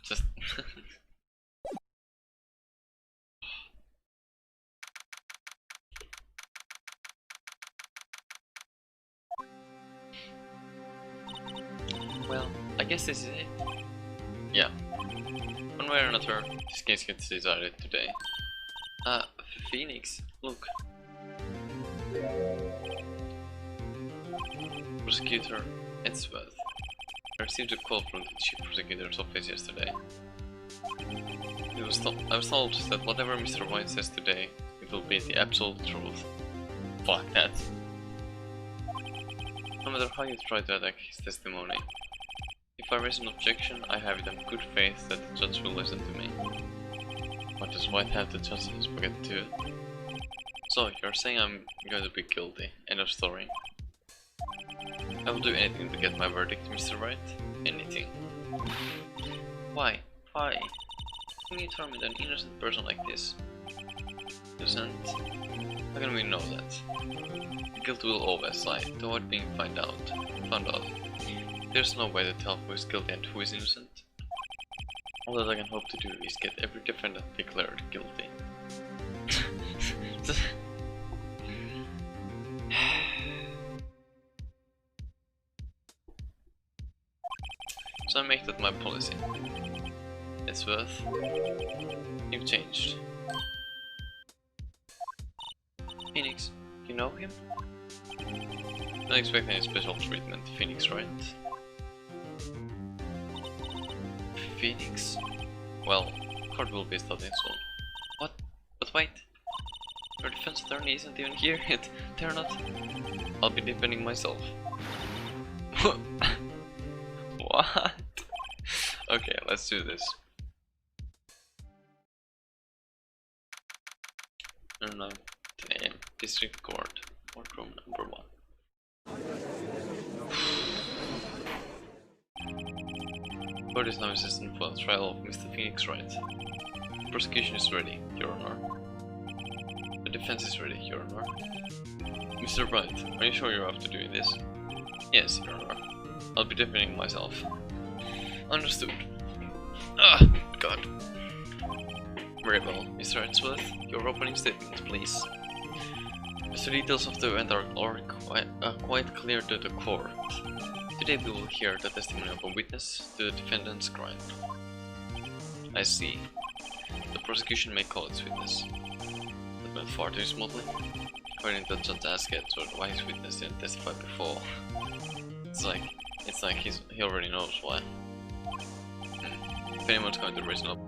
Speaker 1: Just well, I guess this is it. Yeah. One way or another, this case gets decided today. Phoenix, look. Prosecutor Edsworth. I received a call from the chief prosecutor's office yesterday. I was told that whatever Mr. Wright says today, it will be the absolute truth. Fuck that. No matter how you try to attack his testimony, if I raise an objection, I have it in good faith that the judge will listen to me. What does White have the judge in his pocket too? So, you're saying I'm going to be guilty. End of story. I will do anything to get my verdict, Mr. Wright. Anything. Why? Why? How can you tell me that an innocent person like this? Innocent? How can we know that? Guilt will always lie, to avoid being found out. There's no way to tell who is guilty and who is innocent. All that I can hope to do is get every defendant declared guilty. So I make that my policy. It's worth. You've changed. Phoenix, you know him? Don't expect any special treatment, Phoenix, right? Phoenix? Well, court will be starting soon. What? But wait. Your defense attorney isn't even here yet. They're not. I'll be defending myself. What? Okay, let's do this. I don't know. 10 AM. District Court. Courtroom number 1. Court is now assistant for the trial of Mr. Phoenix Wright. The prosecution is ready, Your Honor. The defense is ready, Your Honor. Mr. Wright, are you sure you're after doing this? Yes, Your Honor. I'll be defending myself. Understood. Ah, God. Very well, Mr. Edsworth, your opening statement, please. As the details of the event are quite clear to the court, today we will hear the testimony of a witness to the defendant's crime. I see. The prosecution may call its witness. That went far too smoothly. According to Judge Edsworth, why his witness didn't testify before. It's like he already knows why. If anyone's going to raise an up.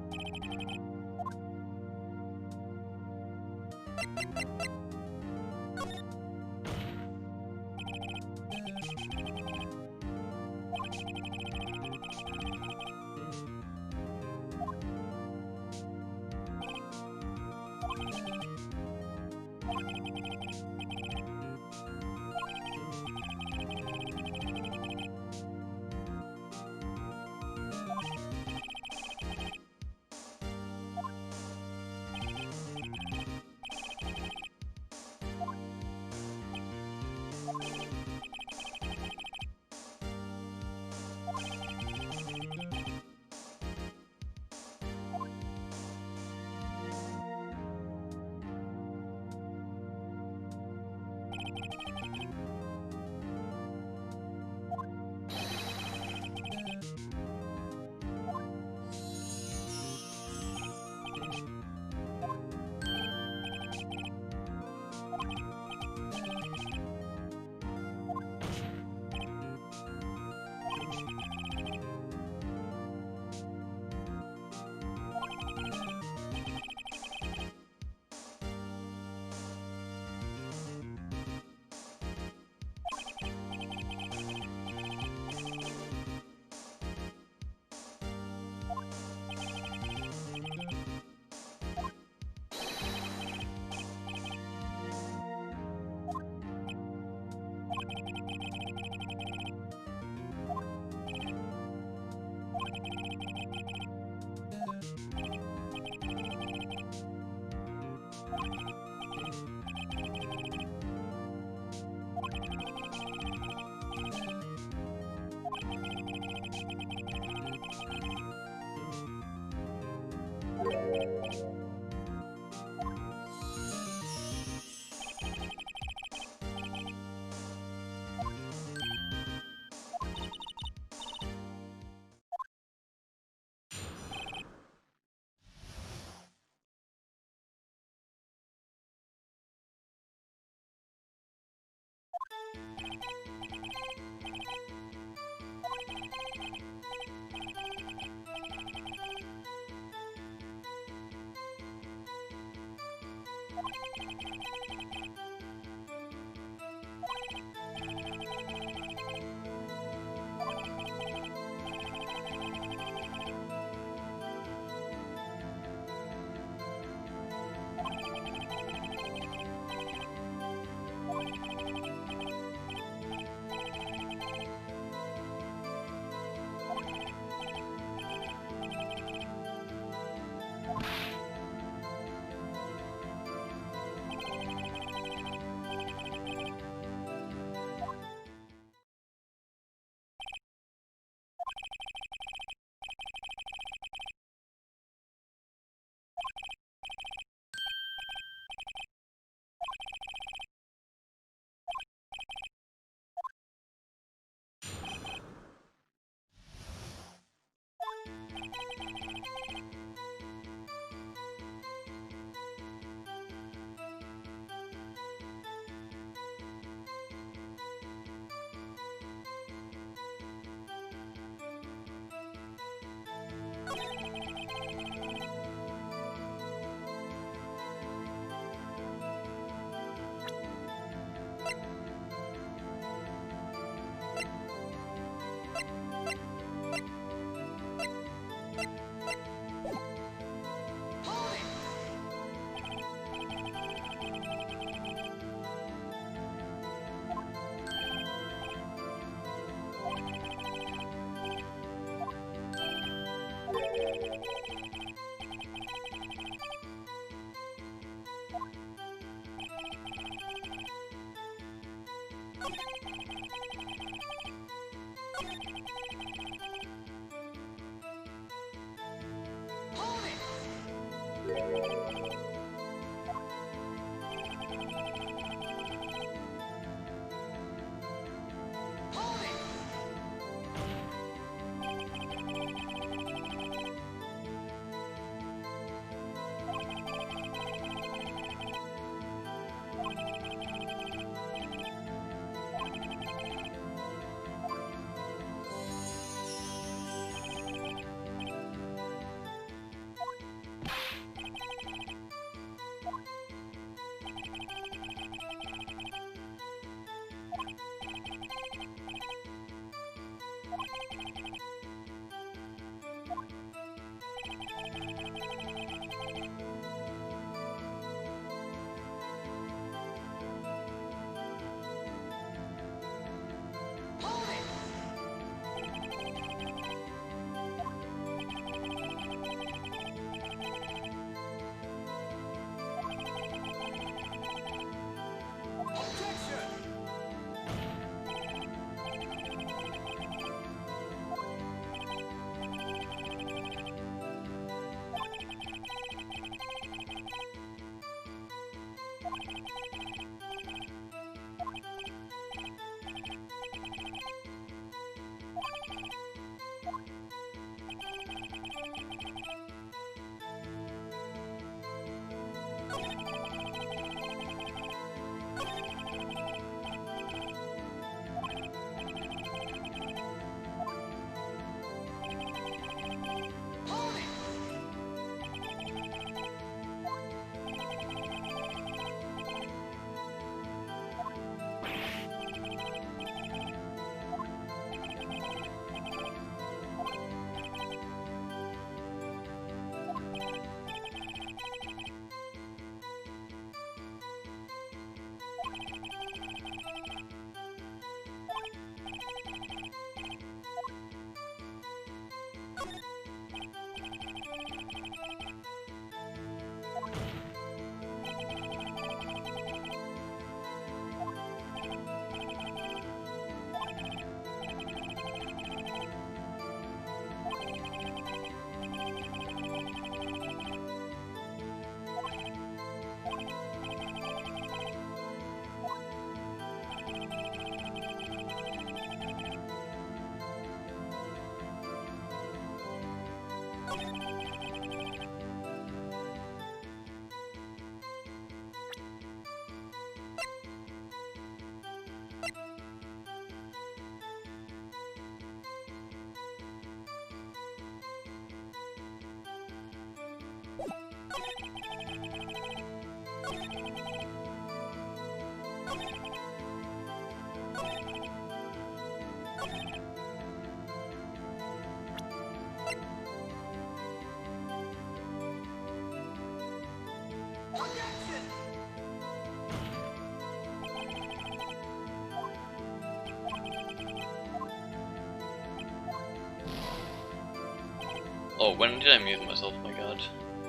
Speaker 1: Oh, when did I mute myself? My god.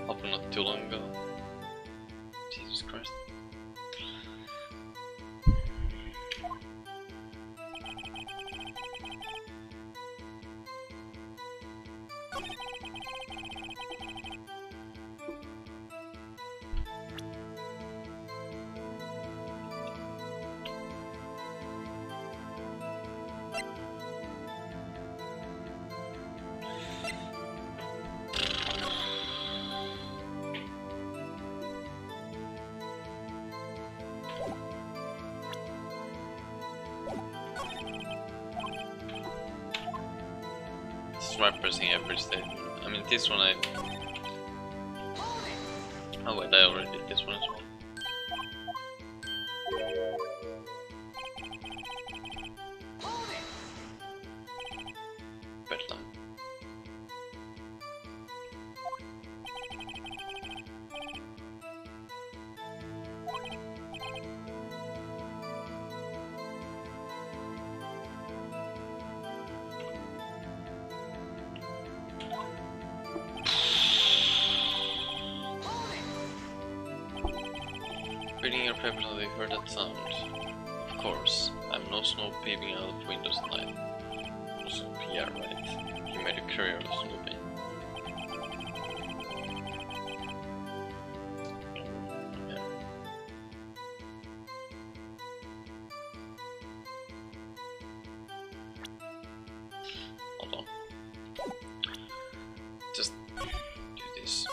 Speaker 1: Hopefully not too long ago. Jesus Christ. Smart pressing every step. I mean, this one I... Oh wait, I already did this one as well. Bedlam. Reading your paper, have you heard that sound? Of course. I'm no snow peeping out of windows tonight. No snow, yeah, right. You made a career of snooping. Yeah. Hold on. Just do this.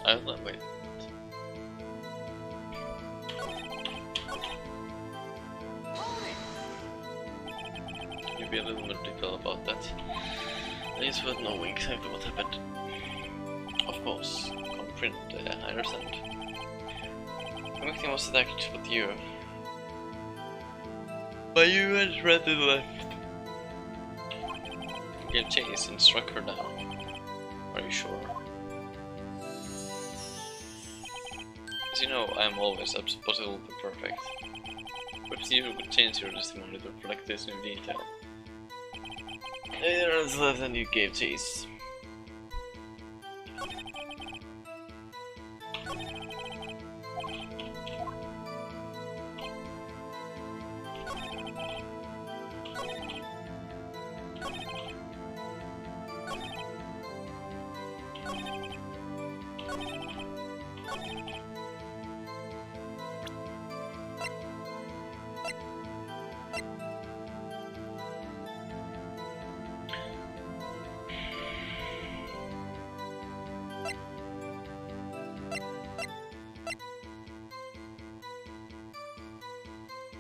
Speaker 1: I don't know, wait. Can you be a little more detailed about that? It is worth knowing exactly what happened. Of course, comprehend, I understand. The victim was attacked with you. But you had ran to the left. You gave chase and struck her down. Are you sure? As you know, I am always absolutely perfect. Perhaps you could change your testimony to reflect this in detail. There is left and you gave chase.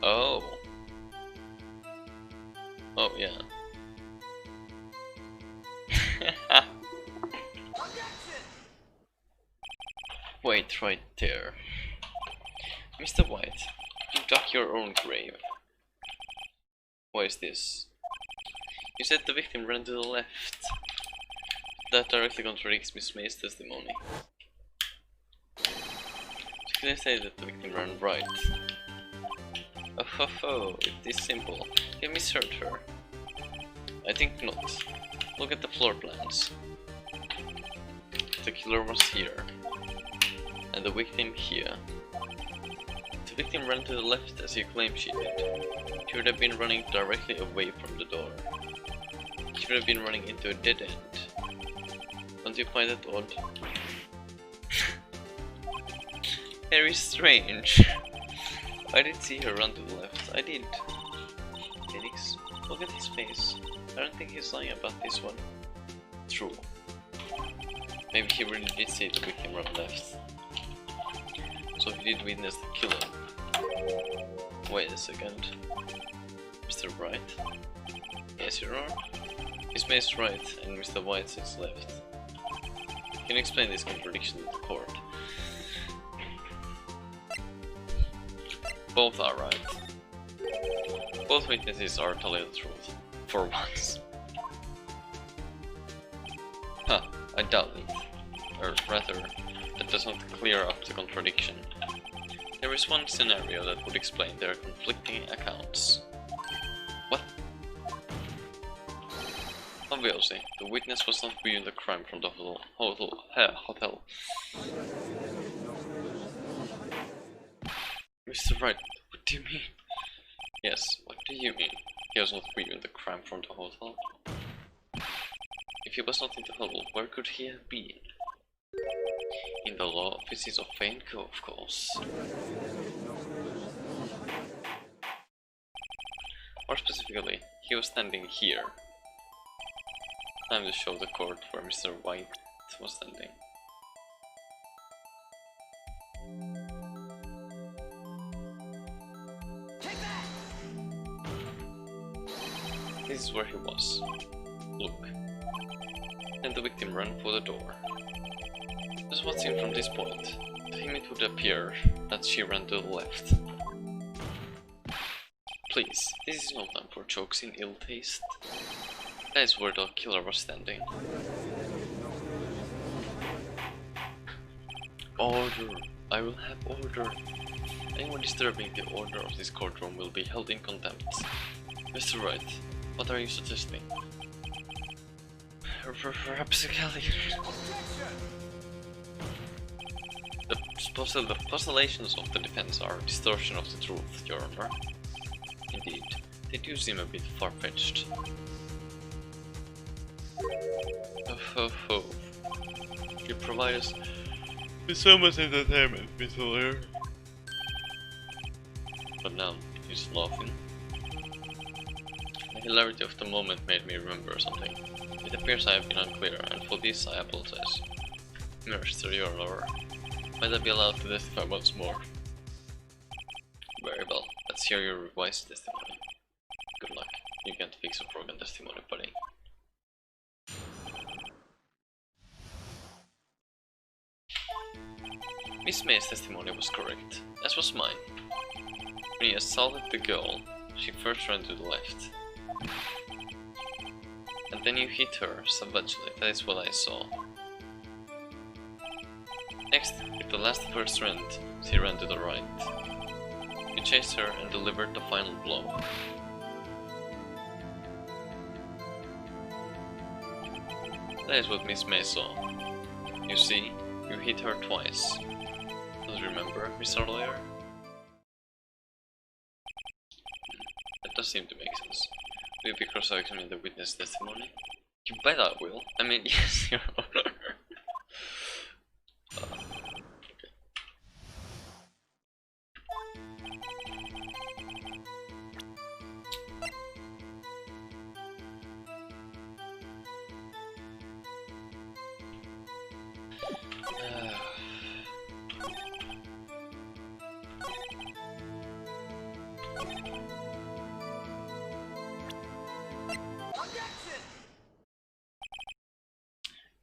Speaker 1: Oh. Oh, yeah. Wait right there. Mr. White, you dug your own grave. Why is this? You said the victim ran to the left. That directly contradicts Miss May's testimony. So can I say that the victim ran right? Oh ho ho, it is simple. You misheard her. I think not. Look at the floor plans. The killer was here. And the victim here. The victim ran to the left as you claimed she did. She would have been running directly away from the door. She would have been running into a dead end. Don't you find that odd? Very strange. I did see her run to the left. I did. Phoenix, look at his face. I don't think he's lying about this one. True. Maybe he really did see the victim run left. So he did witness the killer. Wait a second. Mr. Wright? Yes, Your Honor? Miss May is right and Mr. White is left. Can you explain this contradiction to the court? Both are right. Both witnesses are telling the truth. For once. Huh, I doubt it. Or rather, that does not clear up the contradiction. There is one scenario that would explain their conflicting accounts. What? Obviously, the witness was not viewing the crime from the hotel. Mr. Wright, what do you mean? Yes, what do you mean? He was not viewing the crime from the hotel. If he was not in the hotel, where could he have been? In the law offices of Fainco, of course. More specifically, he was standing here. Time to show the court where Mr. White was standing. This is where he was. Look. And the victim ran for the door. As what's seen from this point, to him it would appear that she ran to the left. Please, this is no time for jokes in ill taste. That is where the killer was standing. Order! I will have order. Anyone disturbing the order of this courtroom will be held in contempt. Mr. Wright, what are you suggesting? Perhaps a The postulations of the defense are a distortion of the truth, Your Honor. Indeed, they do seem a bit far-fetched. You provide us with so much entertainment, Mr. Lawyer. But now, he's laughing. The hilarity of the moment made me remember something. It appears I have been unclear, and for this I apologize. Mr. Your Honor, might I be allowed to testify once more? Very well, let's hear your revised testimony. Good luck. You can't fix a broken testimony, buddy. Miss May's testimony was correct, as was mine. When he assaulted the girl, she first ran to the left. And then you hit her savagely, that is what I saw. Next, with the last first rent, she ran to the right. You chased her and delivered the final blow. That is what Miss May saw. You see, you hit her twice. Do you remember, Mr. Lawyer? That does seem to make sense. Will you be cross-examining the witness testimony? You bet I will. I mean, yes, Your Honor.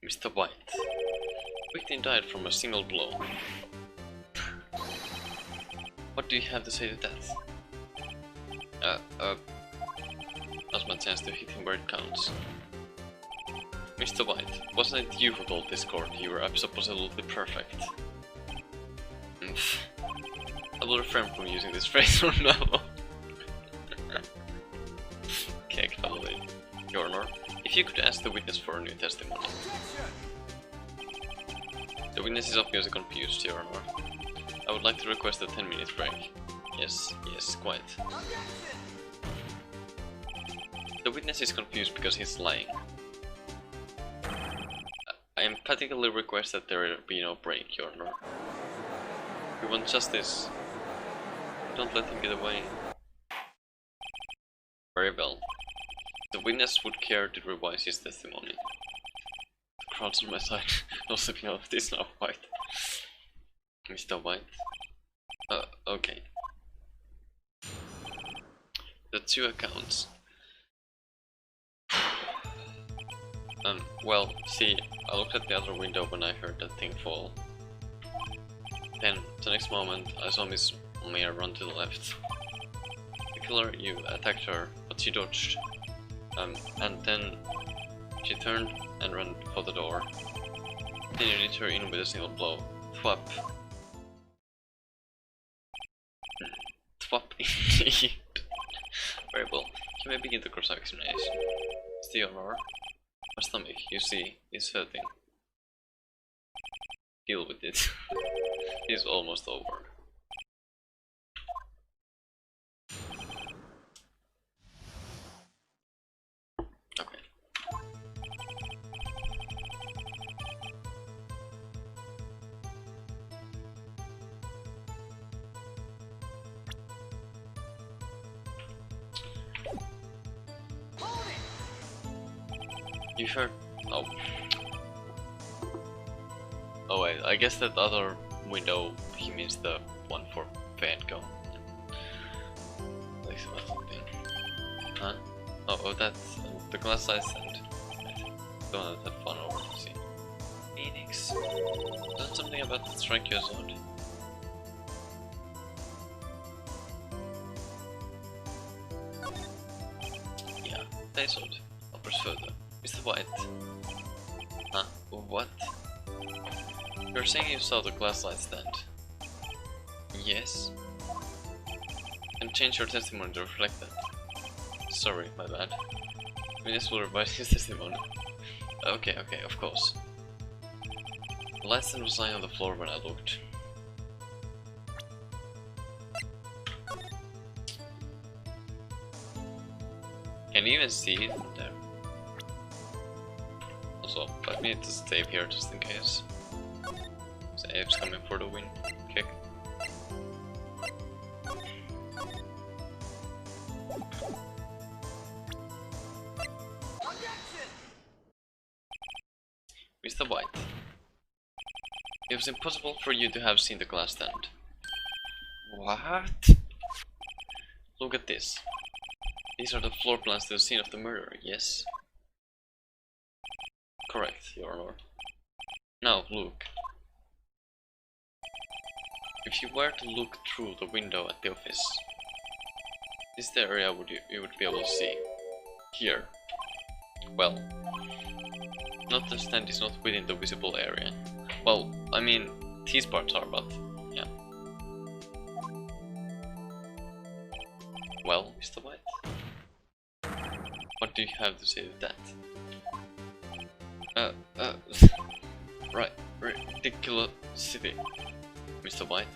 Speaker 1: Mr. White. Victim died from a single blow. What do you have to say to that? Now's my chance to hit him where it counts. Mr. White, wasn't it you who told this court you were absolutely perfect? I will refrain from using this phrase from now on. Okay, acknowledge. Your Honor, if you could ask the witness for a new testimony. The witness is obviously confused, Your Honor. I would like to request a 10-minute break. Yes, quite. The witness is confused because he's lying. I emphatically request that there be no break, Your Honor. We want justice. Don't let him get away. Very well. The witness would care to revise his testimony. The crowds on my side. No slipping out of this now, White. Mr. White. Okay. The two accounts. Well, see, I looked at the other window when I heard that thing fall. Then, the next moment, I saw Miss Mia run to the left. The killer, you attacked her, but she dodged. And then she turned and ran for the door. Then you hit her in with a single blow. Thwap. Thwap indeed. Very well. You may begin the cross-examination. Is the honor? My stomach, you see, is hurting. Deal with it. It's almost over. Okay. You heard? Oh. Oh wait, I guess that other window, he means the one for Van Gogh. Like something. Huh? Oh, that's the glass I sent. Don't want to have fun over the scene. Phoenix. Done something about the Tracheozoid. Yeah, Daisod. I'll press further. Mr. White. Huh? What? You're saying you saw the glass light stand? Yes. And change your testimony to reflect that. Sorry, my bad. Minis will revise his testimony. Okay, of course. The light stand was lying on the floor when I looked. Can you even see it from there? Also, 5 minutes to save here just in case. So Abe's coming for the win. Kick. Mr. White. It was impossible for you to have seen the glass stand. What? Look at this. These are the floor plans to the scene of the murder, yes? Correct, Your Honor. Now, look. If you were to look through the window at the office, this is the area you would be able to see. Here. Well, not the stand is not within the visible area. Well, I mean, these parts are, but yeah. Well, Mr. White, what do you have to say to that? Right, ridiculosity, Mr. White.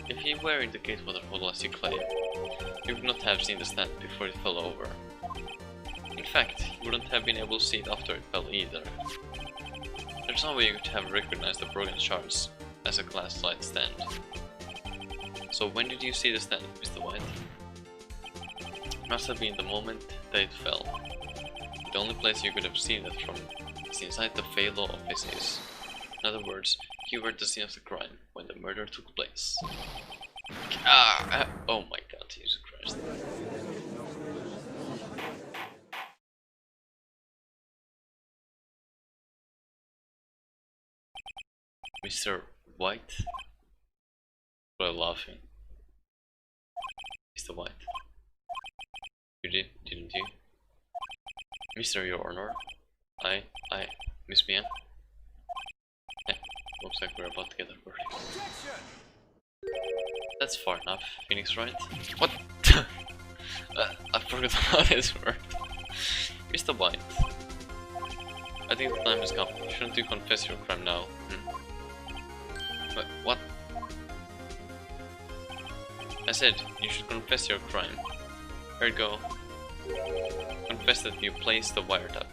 Speaker 1: If you were in the gate waterfall as you claim, you would not have seen the stand before it fell over. In fact, you wouldn't have been able to see it after it fell either. There's no way you could have recognized the broken shards as a glass light stand. So when did you see the stand, Mr. White? It must have been the moment that it fell. The only place you could have seen it from is inside the Phalo offices. In other words, you were at the scene of the crime when the murder took place. Oh my god, Jesus Christ. Mr. White? We're laughing. Mr. White. You did, didn't you? Mr. Your Honor. Miss Mia. Yeah, looks like we're about to get a verdict. That's far enough, Phoenix, right? What? I forgot how this worked. Mr. White. I think the time has come. Shouldn't you confess your crime now? But what? I said you should confess your crime. Ergo, confess that you placed the wiretap.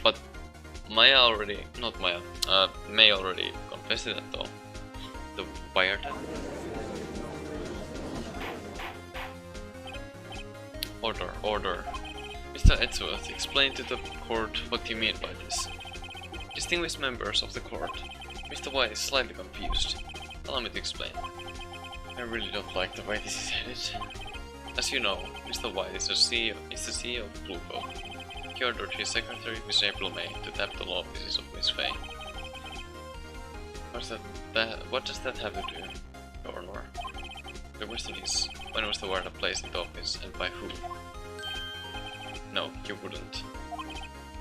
Speaker 1: But Maya already, not Maya, May already confessed it though. The wiretap. Order. Mr. Mr. Edgeworth, explain to the court what you mean by this. Distinguished members of the court, Mr. White is slightly confused. Allow me to explain. I really don't like the way this is headed. As you know, Mr. White is the CEO of Blueco. He ordered his secretary, Miss April May, to tap the law offices of Miss Fay. What does that have to do, Governor? The question is, when was the warrant placed into office and by who? No, you wouldn't.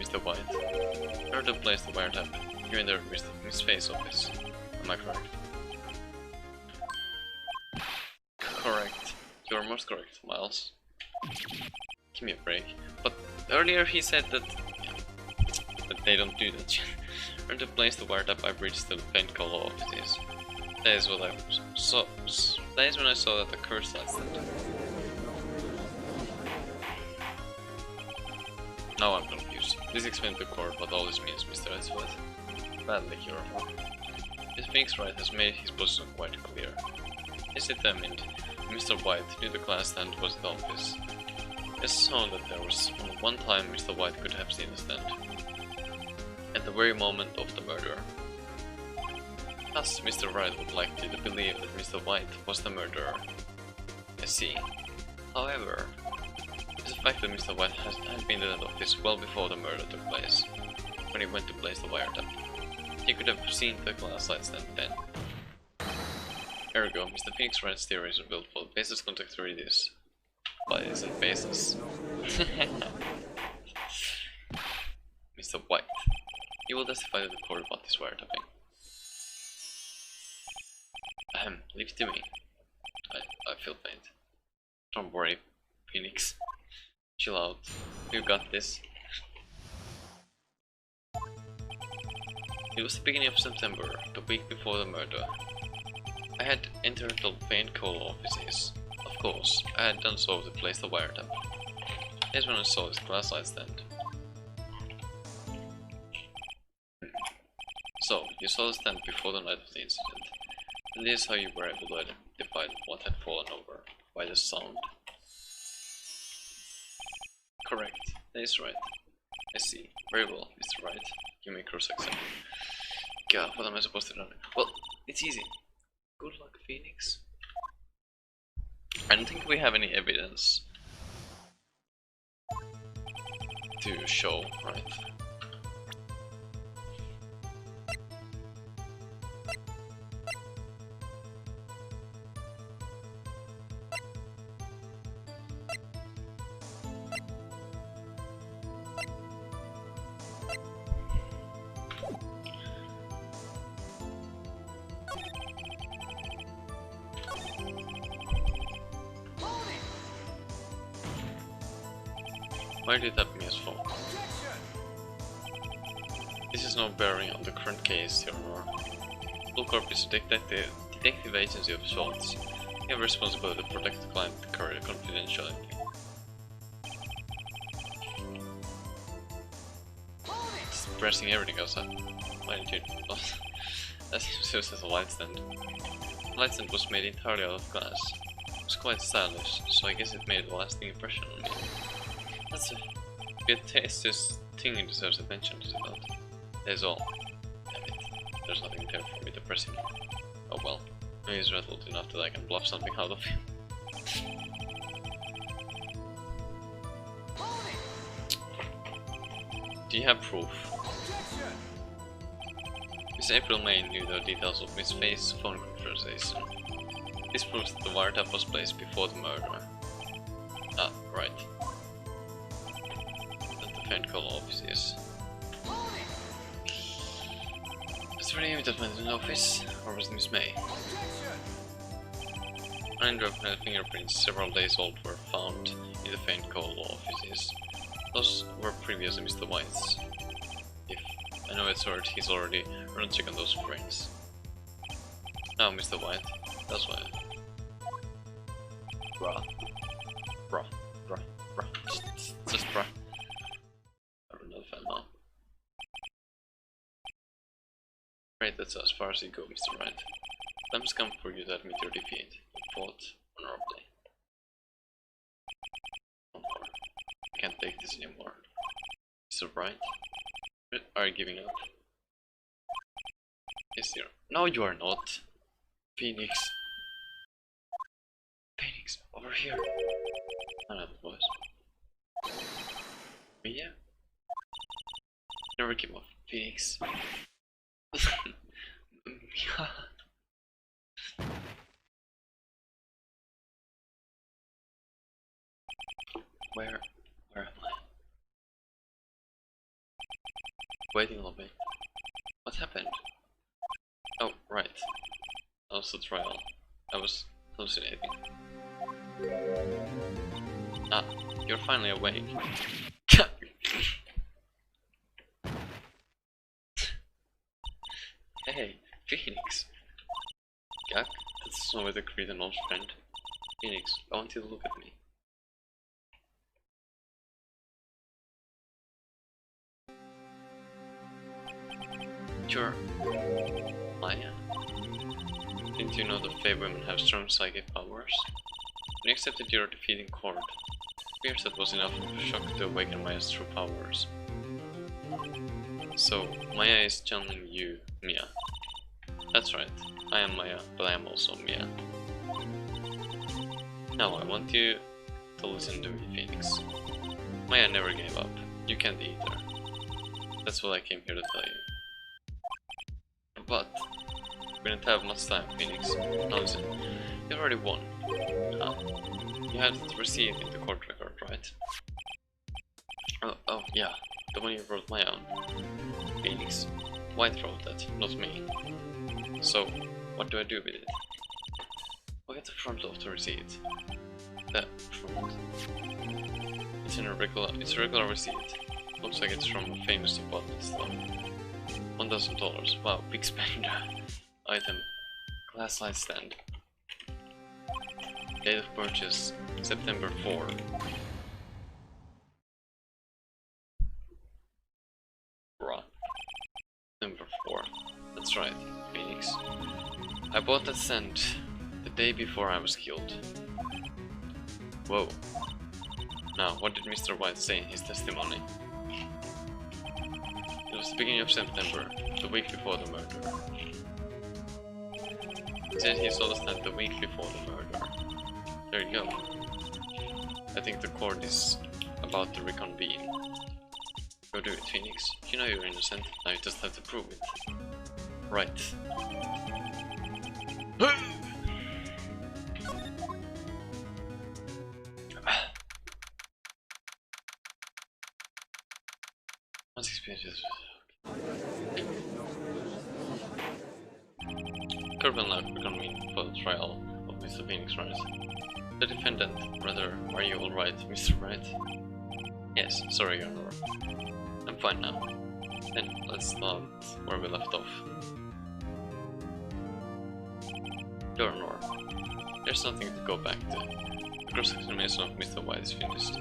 Speaker 1: Mr. White. You ordered to place the wiretap. You entered Miss Fay's office. Am I correct? Correct. You are most correct, Miles. Give me a break. But earlier he said that they don't do that. Or to place the wiretap, I breached the faint call offices. That is what I saw. That is when I saw that the curse lights them. Now I'm confused. Please explain to court what all this means, Mr. Edgeworth. Badly, Your Honor. Miss Phoenix Wright has made his position quite clear. It's determined Mr. White knew the glass stand was the office. It's shown that there was only one time Mr. White could have seen the stand. At the very moment of the murder. Thus, Mr. Wright would like you to believe that Mr. White was the murderer. I see. However, it's the fact that Mr. White had been in that office well before the murder took place, when he went to place the wiretap. He could have seen the glass lights then. Ergo, Mr. Phoenix Wright's theories are built for the basis contact radius. But it isn't basis. Mr. White, you will testify to the court about this wiretapping. Leave it to me. I feel pain. Don't worry, Phoenix. Chill out. You got this. It was the beginning of September, the week before the murder. I had entered the Vane Coal offices. Of course, I had done so to place the wiretap. Here's when I saw this glass light stand. So, you saw the stand before the night of the incident. And this is how you were able to identify what had fallen over, by the sound. Correct, that is right. I see. Very well, Mr. Wright. You may cross-examine. God, what am I supposed to do? Well, it's easy. Good luck, Phoenix. I don't think we have any evidence to show, right? Why did that miss fall? This is no bearing on the current case, Your Honor. Blue Corp is a detective agency of sorts. We have responsibility to protect the client confidentiality. It's pressing everything outside. Why did you... that seems as a light stand. The light stand was made entirely out of glass. It was quite stylish, so I guess it made a lasting impression on me. That's a good taste. This thing deserves attention, does it not? That is all. Damn it. There's nothing there for me to press him. Oh well. He's rattled enough that I can bluff something out of him. Do you have proof? Miss April May knew the details of Miss Fay's phone conversation. This proves that the wiretap was placed before the murder. Ah, right. Faint call offices. Was there any that went in the office, or was it Miss May? Undrugged fingerprints several days old were found in the faint call offices. Those were previously Mr. White's. If I know it's heard, he's already run a check on those prints. Now, Mr. White, that's why. Bruh. Just bruh. Right, that's as far as you go, Mr. Wright. Time's come for you to admit your defeat. You fought honorably. I can't take this anymore. Mr. Wright? Are you giving up? Yes, you are. No, you are not. Phoenix. Phoenix, over here. I know that voice. Mia? Never give up, Phoenix. Mia. Where am I? Waiting a little bit. What happened? Oh, right. That was the trial. I was hallucinating. Ah, you're finally awake. Hey, Phoenix. Gak, that's no way to greet an old friend. Phoenix, I want you to look at me. You're Maya? Didn't you know that Fae women have strong psychic powers? When you accepted your defeat in court, fears that was enough of a shock to awaken Maya's true powers. So, Maya is channeling you, Mia. That's right, I am Maya, but I am also Mia. Now I want you to listen to me, Phoenix. Maya never gave up. You can't either. That's what I came here to tell you. But we don't have much time, Phoenix. Now listen, you've already won. You have the receipt in the court record, right? Oh yeah, the one you wrote my own. Phoenix, White wrote that, not me. So, what do I do with it? Look at the front of the receipt. The front. It's a regular receipt. Looks like it's from a famous department store. $1,000. Wow, big spender. Item. Glass light stand. Date of purchase. September 4. Bruh. September 4. That's right, Phoenix. I bought that stand the day before I was killed. Whoa. Now, what did Mr. White say in his testimony? It was the beginning of September, the week before the murder. He said he saw the stand the week before the murder. There you go. I think the court is about to reconvene. Go do it, Phoenix. You know you're innocent, now you just have to prove it. Right. Once experiences. Court will now reconvene for the trial of Mr. Phoenix, right? The defendant, brother, are you alright, Mr. Wright? Yes, sorry, Your Honor. I'm fine now. Then let's start where we left off. Your Honor, there's nothing to go back to. The cross-examination of Mr. White is finished.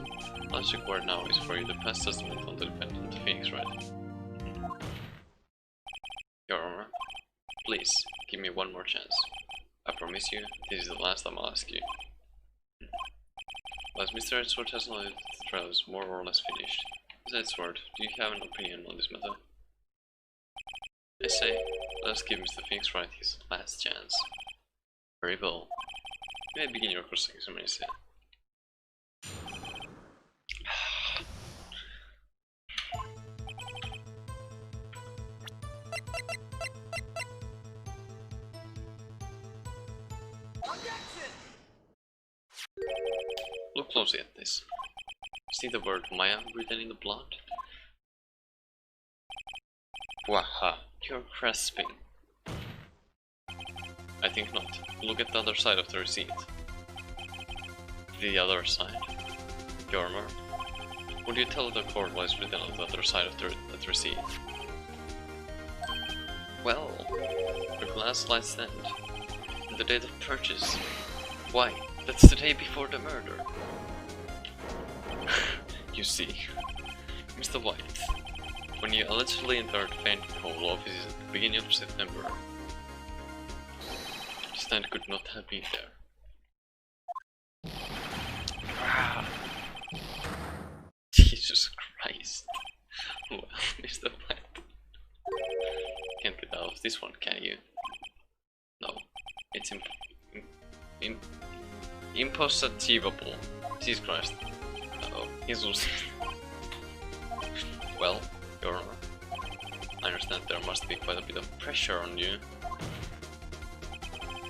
Speaker 1: All that's required now is for you to pass testament on the defendant, Phoenix, Wright? Your Honor, please, give me one more chance. I promise you, this is the last time I'll ask you. As Mr. Edgeworth has noted, the trial is more or less finished. Mr. Edgeworth, do you have an opinion on this matter? I say, let us give Mr. Phoenix Wright his last chance. Very well. You may begin your cross-examination. Look closely at this. See the word Maya written in the blood? Waha, you're grasping. I think not. Look at the other side of the receipt. The other side? Your Honor, would you tell the court what is written on the other side of that receipt? Well, the glass light stand. And the date of purchase. Why? That's the day before the murder. You see, Mr. White, when you allegedly entered Faint Coal offices at the beginning of September, the stand could not have been there. Well, Mr. White. Can't get out of this one, can you? No. It's impossible. Jesus Christ. Uh-oh. Jesus. Well, Your Honor, I understand there must be quite a bit of pressure on you.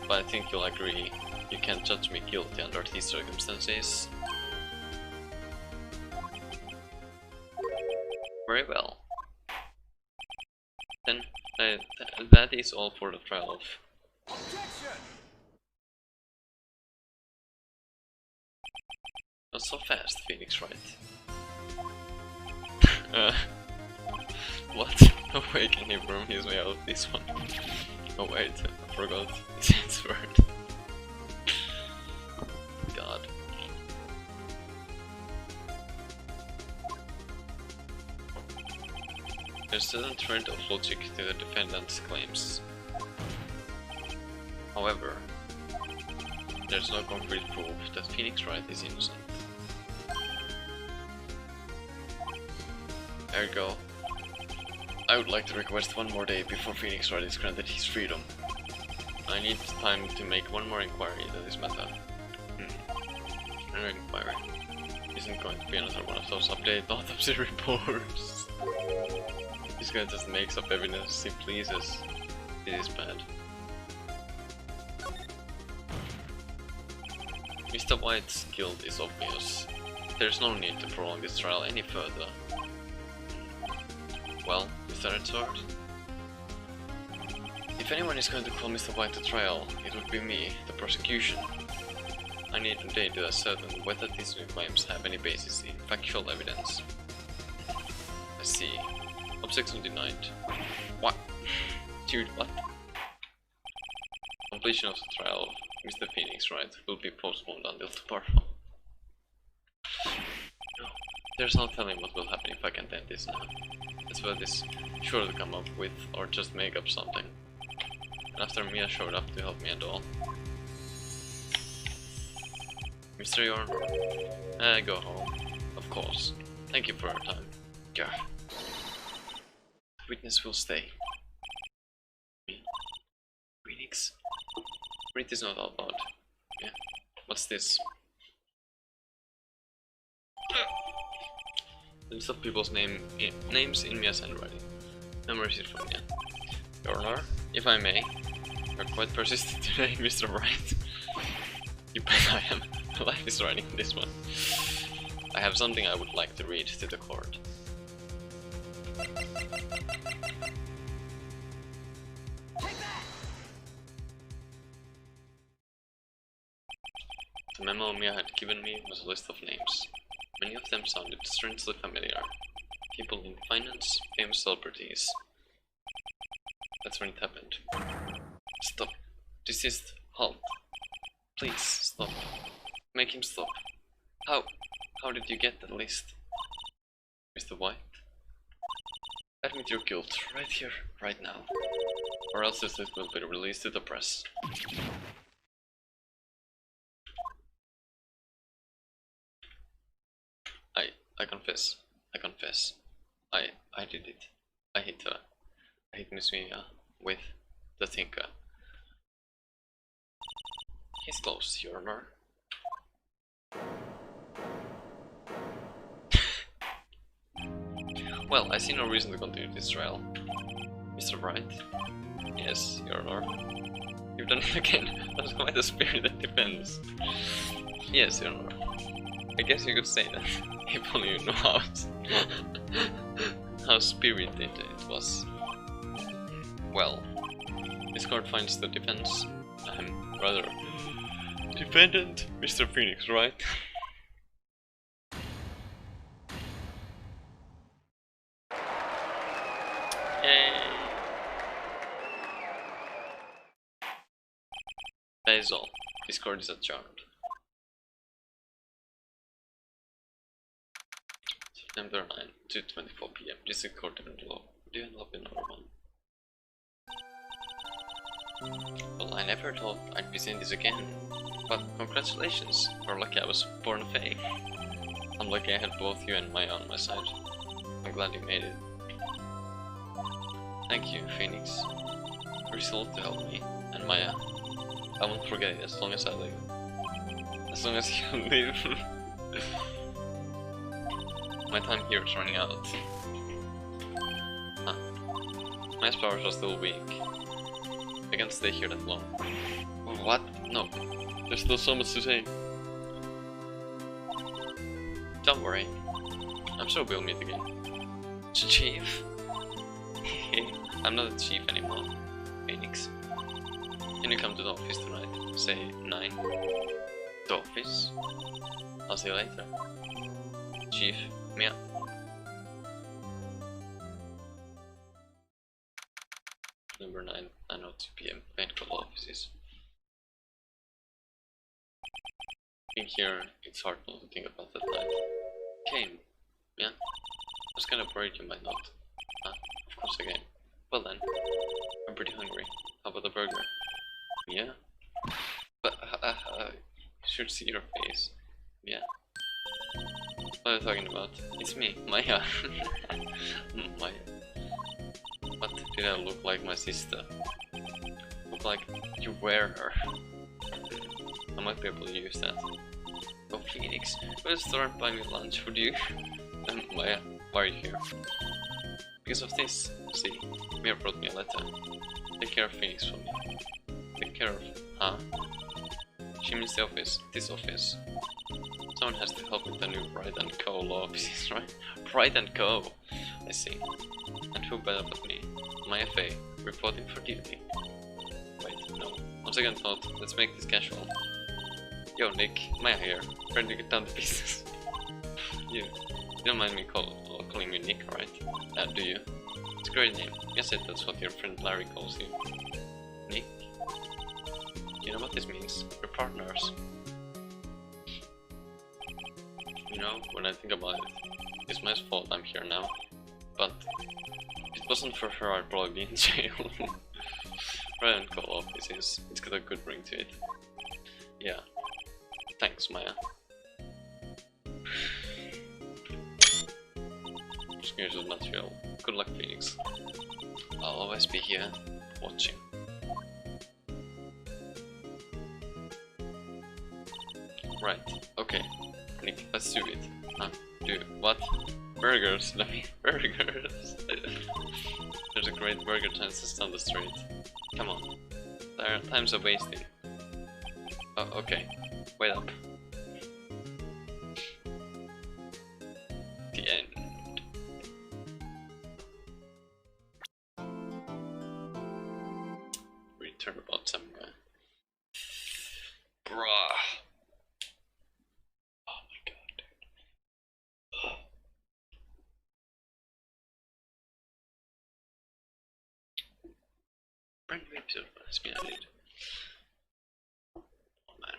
Speaker 1: But I think you'll agree, you can't judge me guilty under these circumstances. Very well. Then, that is all for the trial of...
Speaker 2: Objection!
Speaker 1: Not so fast, Phoenix, Wright. What? No way can he burn his way out of this one. Oh wait, I forgot his word. God. There's a certain thread of logic to the defendant's claims. However, there's no concrete proof that Phoenix Wright is innocent. There you go. I would like to request one more day before Phoenix Wright is granted his freedom. I need time to make one more inquiry into this matter. An inquiry isn't going to be another one of those updated autopsy reports. This guy just makes up evidence he pleases. It is bad. Mr. White's guilt is obvious. There's no need to prolong this trial any further. Well, Mr. Redsword? If anyone is going to call Mr. White to trial, it would be me, the prosecution. I need a day to ascertain whether these new claims have any basis in factual evidence. I see. Objection denied. What? Dude, what? Completion of the trial of Mr. Phoenix Wright will be postponed until tomorrow. There's no telling what will happen if I can end this now. That's what is sure to come up with, or just make up something. And after Mia showed up to help me and all. Mr. Yorn, I go home. Of course. Thank you for your time. Yeah. The witness will stay. Me? Phoenix? Read this note out loud. Yeah. What's this? List of people's names in Mia's handwriting. Memories from Mia. Your Honor, if I may, you're quite persistent today, Mr. Wright. You bet I am. Life is writing this one. I have something I would like to read to the court. The memo Mia had given me was a list of names. Many of them sounded strangely familiar. People in finance, famous celebrities. That's when it happened. Stop. Desist. Halt. Please, stop. Make him stop. How did you get that list? Mr. White? Admit your guilt, right here, right now. Or else this list will be released to the press. I confess. I confess. I did it. I hit her. I hit Miss Mia with the thinker. He's close, Your Honor. Well, I see no reason to continue this trial. Mr. Wright? Yes, Your Honor. You've done it again. That's quite a spirited defense. Yes, Your Honor. I guess you could say that. If only you know how spirited it was. Well, this court finds the defense. Rather, defendant, Mr. Phoenix, right? Yay! That is all. This court is adjourned. September 9 to 24 PM. District Court developed in Norman. Well, I never thought I'd be saying this again, but congratulations, you're lucky I was born a fae. I'm lucky I had both you and Maya on my side. I'm glad you made it. Thank you, Phoenix. Result to help me, and Maya. I won't forget it as long as I live. As long as you live. My time here is running out. Huh. My powers are still weak. I can't stay here that long. What? No. There's still so much to say. Don't worry. I'm sure we'll meet again. Chief? I'm not a chief anymore. Phoenix. Can you come to the office tonight? Say 9. The office? I'll see you later. Chief, Mia. Number 9, 9:02 PM. Medical offices. Being here, it's hard not to think about that night. Came. Yeah? I was kinda worried you might not. Of course I came. Well then. I'm pretty hungry. How about a burger? Yeah? But, you should see your face. Yeah. What are you talking about? It's me, Maya. Maya. What did I look like my sister? Look like you wear her. I might be able to use that. Oh Phoenix, go to the store and buy me lunch, would you? Maya, why are you here? Because of this. See, Mia brought me a letter. Take care of Phoenix for me. Take care of... Huh? She means the office. This office. Someone has to help with the new Wright and Co. law offices, right? Wright and Co. I see. And who better but me? My FA, reporting for duty. Wait, no. On second thought, let's make this casual. Yo Nick, Maya here. Ready to get down to business. You don't mind me calling me Nick, right? Do you? It's a great name. Guess that's what your friend Larry calls you. Nick? You know what this means? We're partners. You know, when I think about it, it's my fault I'm here now. But if it wasn't for her, I'd probably be in jail. Right and call offices. It's got a good ring to it. Yeah. Thanks, Maya. Here's the material. Good luck, Phoenix. I'll always be here, watching. Right, okay. Nick, let's do it. Do what? Burgers, let me burgers. There's a great burger chance just down the street. Come on. Times are wasting. Oh, okay. Wait up. The end. Turnabout somewhere. Bruh. Oh my god, dude. Brand new episode has been added. Oh man.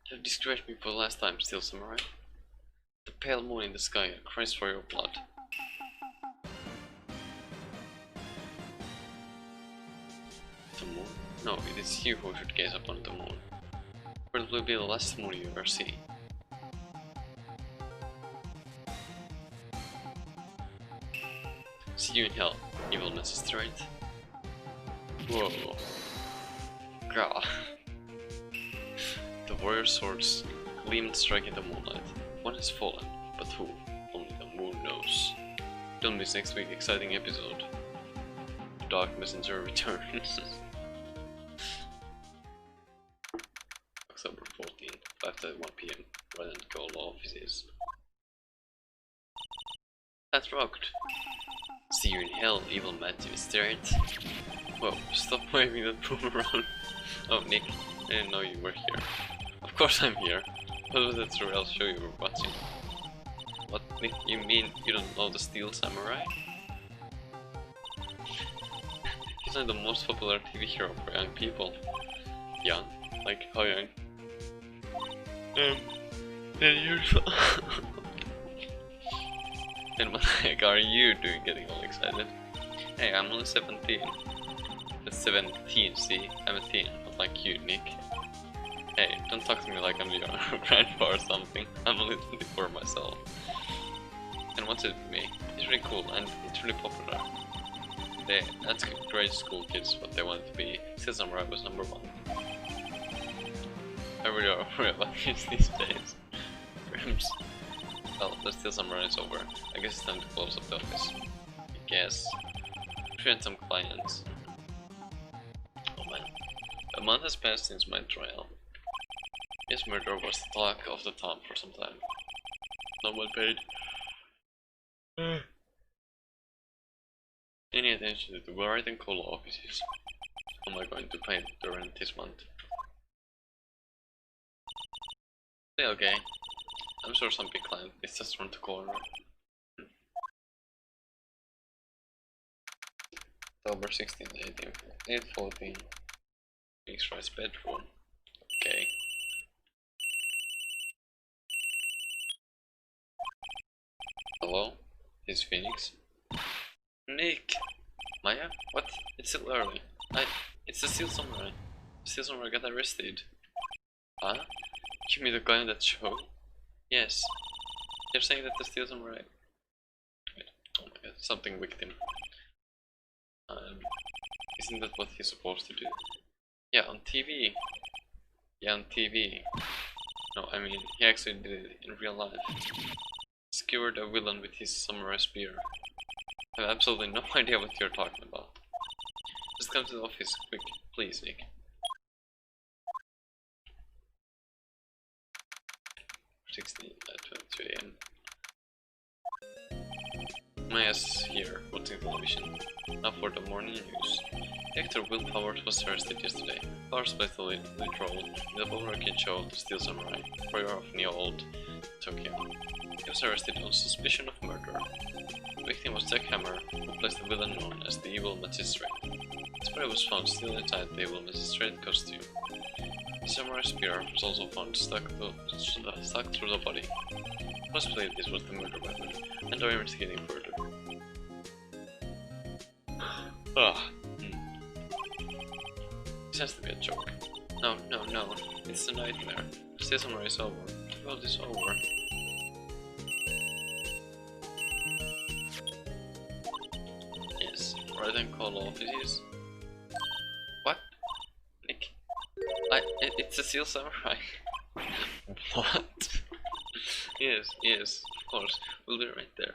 Speaker 1: You disgraced me for the last time, Steel Samurai. The pale moon in the sky cries for your blood. The moon? No, it is you who should gaze upon the moon. For it will be the last moon you ever see. See you in hell, evil magistrate. Whoa. Gah. The warrior swords gleamed, striking the moonlight. One has fallen, but who? Only the moon knows. Don't miss next week's exciting episode. The Dark Messenger returns. October 14th, 5:31 PM. Wright and Co. law offices. That rocked. See you in hell, evil magistrate. Whoa, stop waving that broom around. Oh, Nick, I didn't know you were here. Of course I'm here. What was that surreal show you were watching? What, Nick, you mean you don't know the Steel Samurai? He's like the most popular TV hero for young people. Young? Like, how young? 10 years old. And what the heck are you doing getting all excited? Hey, I'm only 17. That's 17, see? I'm a teen, not like you, Nick. Hey, don't talk to me like I'm your grandpa or something. I'm only 24 myself. And what's it with me? It's really cool and it's really popular. That's grade school kids what they want to be. Still Samurai was number 1. I really are worried about kids these days. Grimms. Well, the Still Samurai is over. I guess it's time to close up the office. I guess. Train some clients. Oh man. A month has passed since my trial. Yes, murder was the talk of the town for some time. No one paid any attention to the Wright and Cola offices. How am I going to pay the rent this month? Yeah, okay. I'm sure some big client is just around the corner. October 16th, 18th, 8:14. Mixed rice bedroom. Okay. Hello? It's Phoenix. Nick! Maya? What? It's still early. It's the Steel Samurai. The Steel Samurai got arrested. Huh? You mean the guy on that show? Yes. They're saying that the Steel Samurai... Wait, oh my god, something victim. Isn't that what he's supposed to do? Yeah, on TV. Yeah, on TV. No, I mean, he actually did it in real life. Skewered a villain with his samurai spear. I have absolutely no idea what you're talking about. Just come to the office, quick, please, Nick. 22 AM. Maya's here, watching television. Now for the morning news. Actor Will Powers was arrested yesterday. Powers played the lead role in the popular kid show The Steel Samurai, choreographed of Neo-Old Tokyo. He was arrested on suspicion of murder. The victim was Jack Hammer, who plays the villain known as the Evil Magistrate. His body was found still inside the Evil Magistrate costume. The samurai spear was also found stuck through the body. Possibly this was the murder weapon, and are investigating further. This has to be a joke. No, it's a nightmare. The Steel Samurai is over. The world is over. Yes, Wright and Cola offices. What? Nick? It's a Steel Samurai. What? Yes, of course. We'll be right there.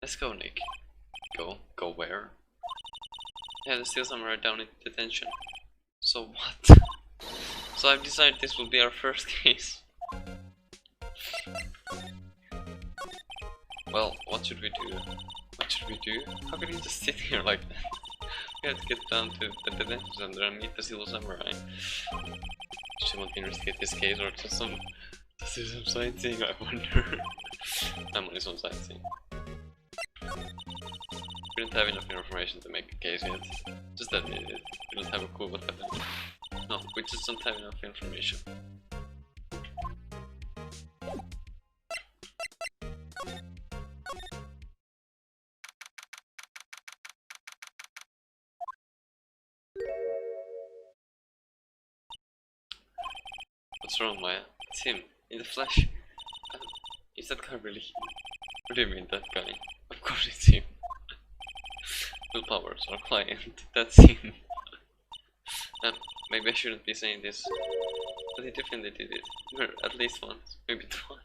Speaker 1: Let's go, Nick. Go where? Yeah, the Steel Samurai down in detention. So what? So I've decided this will be our first case. Well, what should we do? How can you just sit here like that? We have to get down to the detention center and meet the Steel Samurai. Should we investigate this case or just do some sightseeing, I wonder? I'm only some sightseeing. We don't have enough information to make a case yet. Just admit it. We don't have a clue what happened. No, we just don't have enough information. What's wrong, Maya? It's him, in the flesh. Is that guy really him? What do you mean, that guy? Of course it's him. Will Powers, our client, that's him. Maybe I shouldn't be saying this, but he definitely did it. At least once, maybe twice.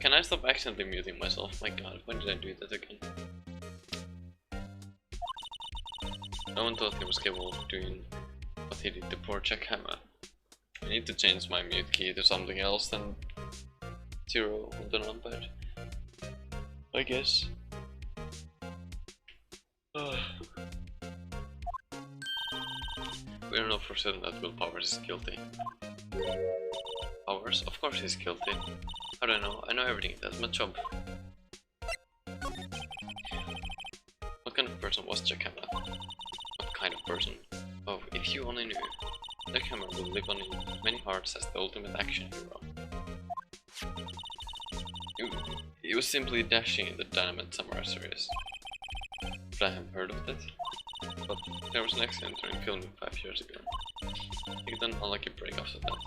Speaker 1: Can I stop accidentally muting myself? My god, when did I do that again? No one thought he was capable of doing what he did to poor Jackhammer. I need to change my mute key to something else than 0 on the numpad, I guess. We don't know for certain that Will Powers is guilty. Powers? Of course he's guilty. How do I know? I know everything, that's my job. What kind of person was Jack Hammer? What kind of person? Oh, if you only knew. Jack Hammer will live on in many hearts as the ultimate action hero. He was simply dashing in the Dynamite Samurai series. But I haven't heard of that. But there was an accident during filming 5 years ago. He got an unlucky break after that.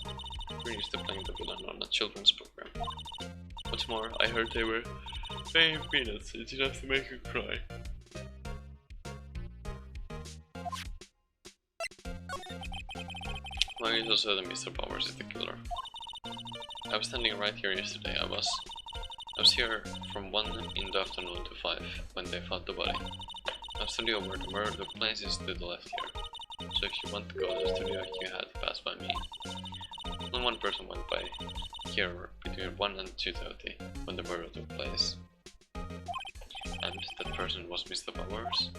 Speaker 1: We're used to playing the villain on a children's program. What's more, I heard they were paying peanuts, it's enough to make you cry. Why are you so certain Mr. Powers is the killer? I was standing right here yesterday, I was here from 1 in the afternoon to 5 when they found the body. Our studio where the murder took place is to the left here, so if you want to go to the studio you had to pass by me. Only one person went by here between 1 and 2:30 when the murder took place. And that person was Mr. Powers?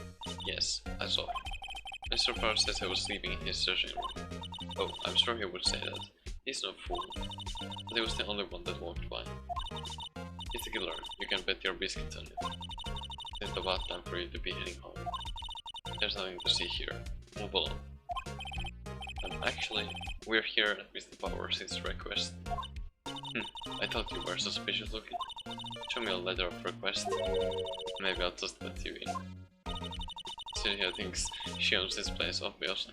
Speaker 1: Yes, I saw him. Mr. Powers says he was sleeping in his searching room. Oh, I'm sure he would say that. He's no fool. But he was the only one that walked by. He's the killer, you can bet your biscuits on it. It's about time for you to be heading home. There's nothing to see here. Move along. Actually, we're here at Mr. Powers' request. I thought you were suspicious looking. Show me a letter of request. Maybe I'll just let you in. Celia thinks she owns this place, obviously.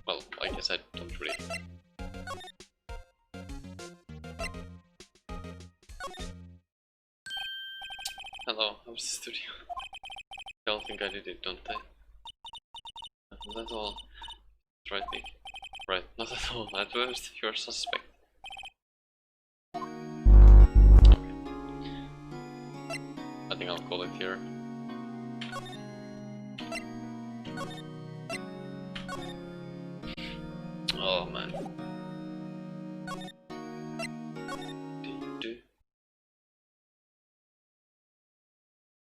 Speaker 1: Well, I guess I don't really. Hello, how's the studio? They all think I did it, don't they? Not at all. Right, Nick. Right, not at all. At worst, you're a suspect. Okay. I think I'll call it here.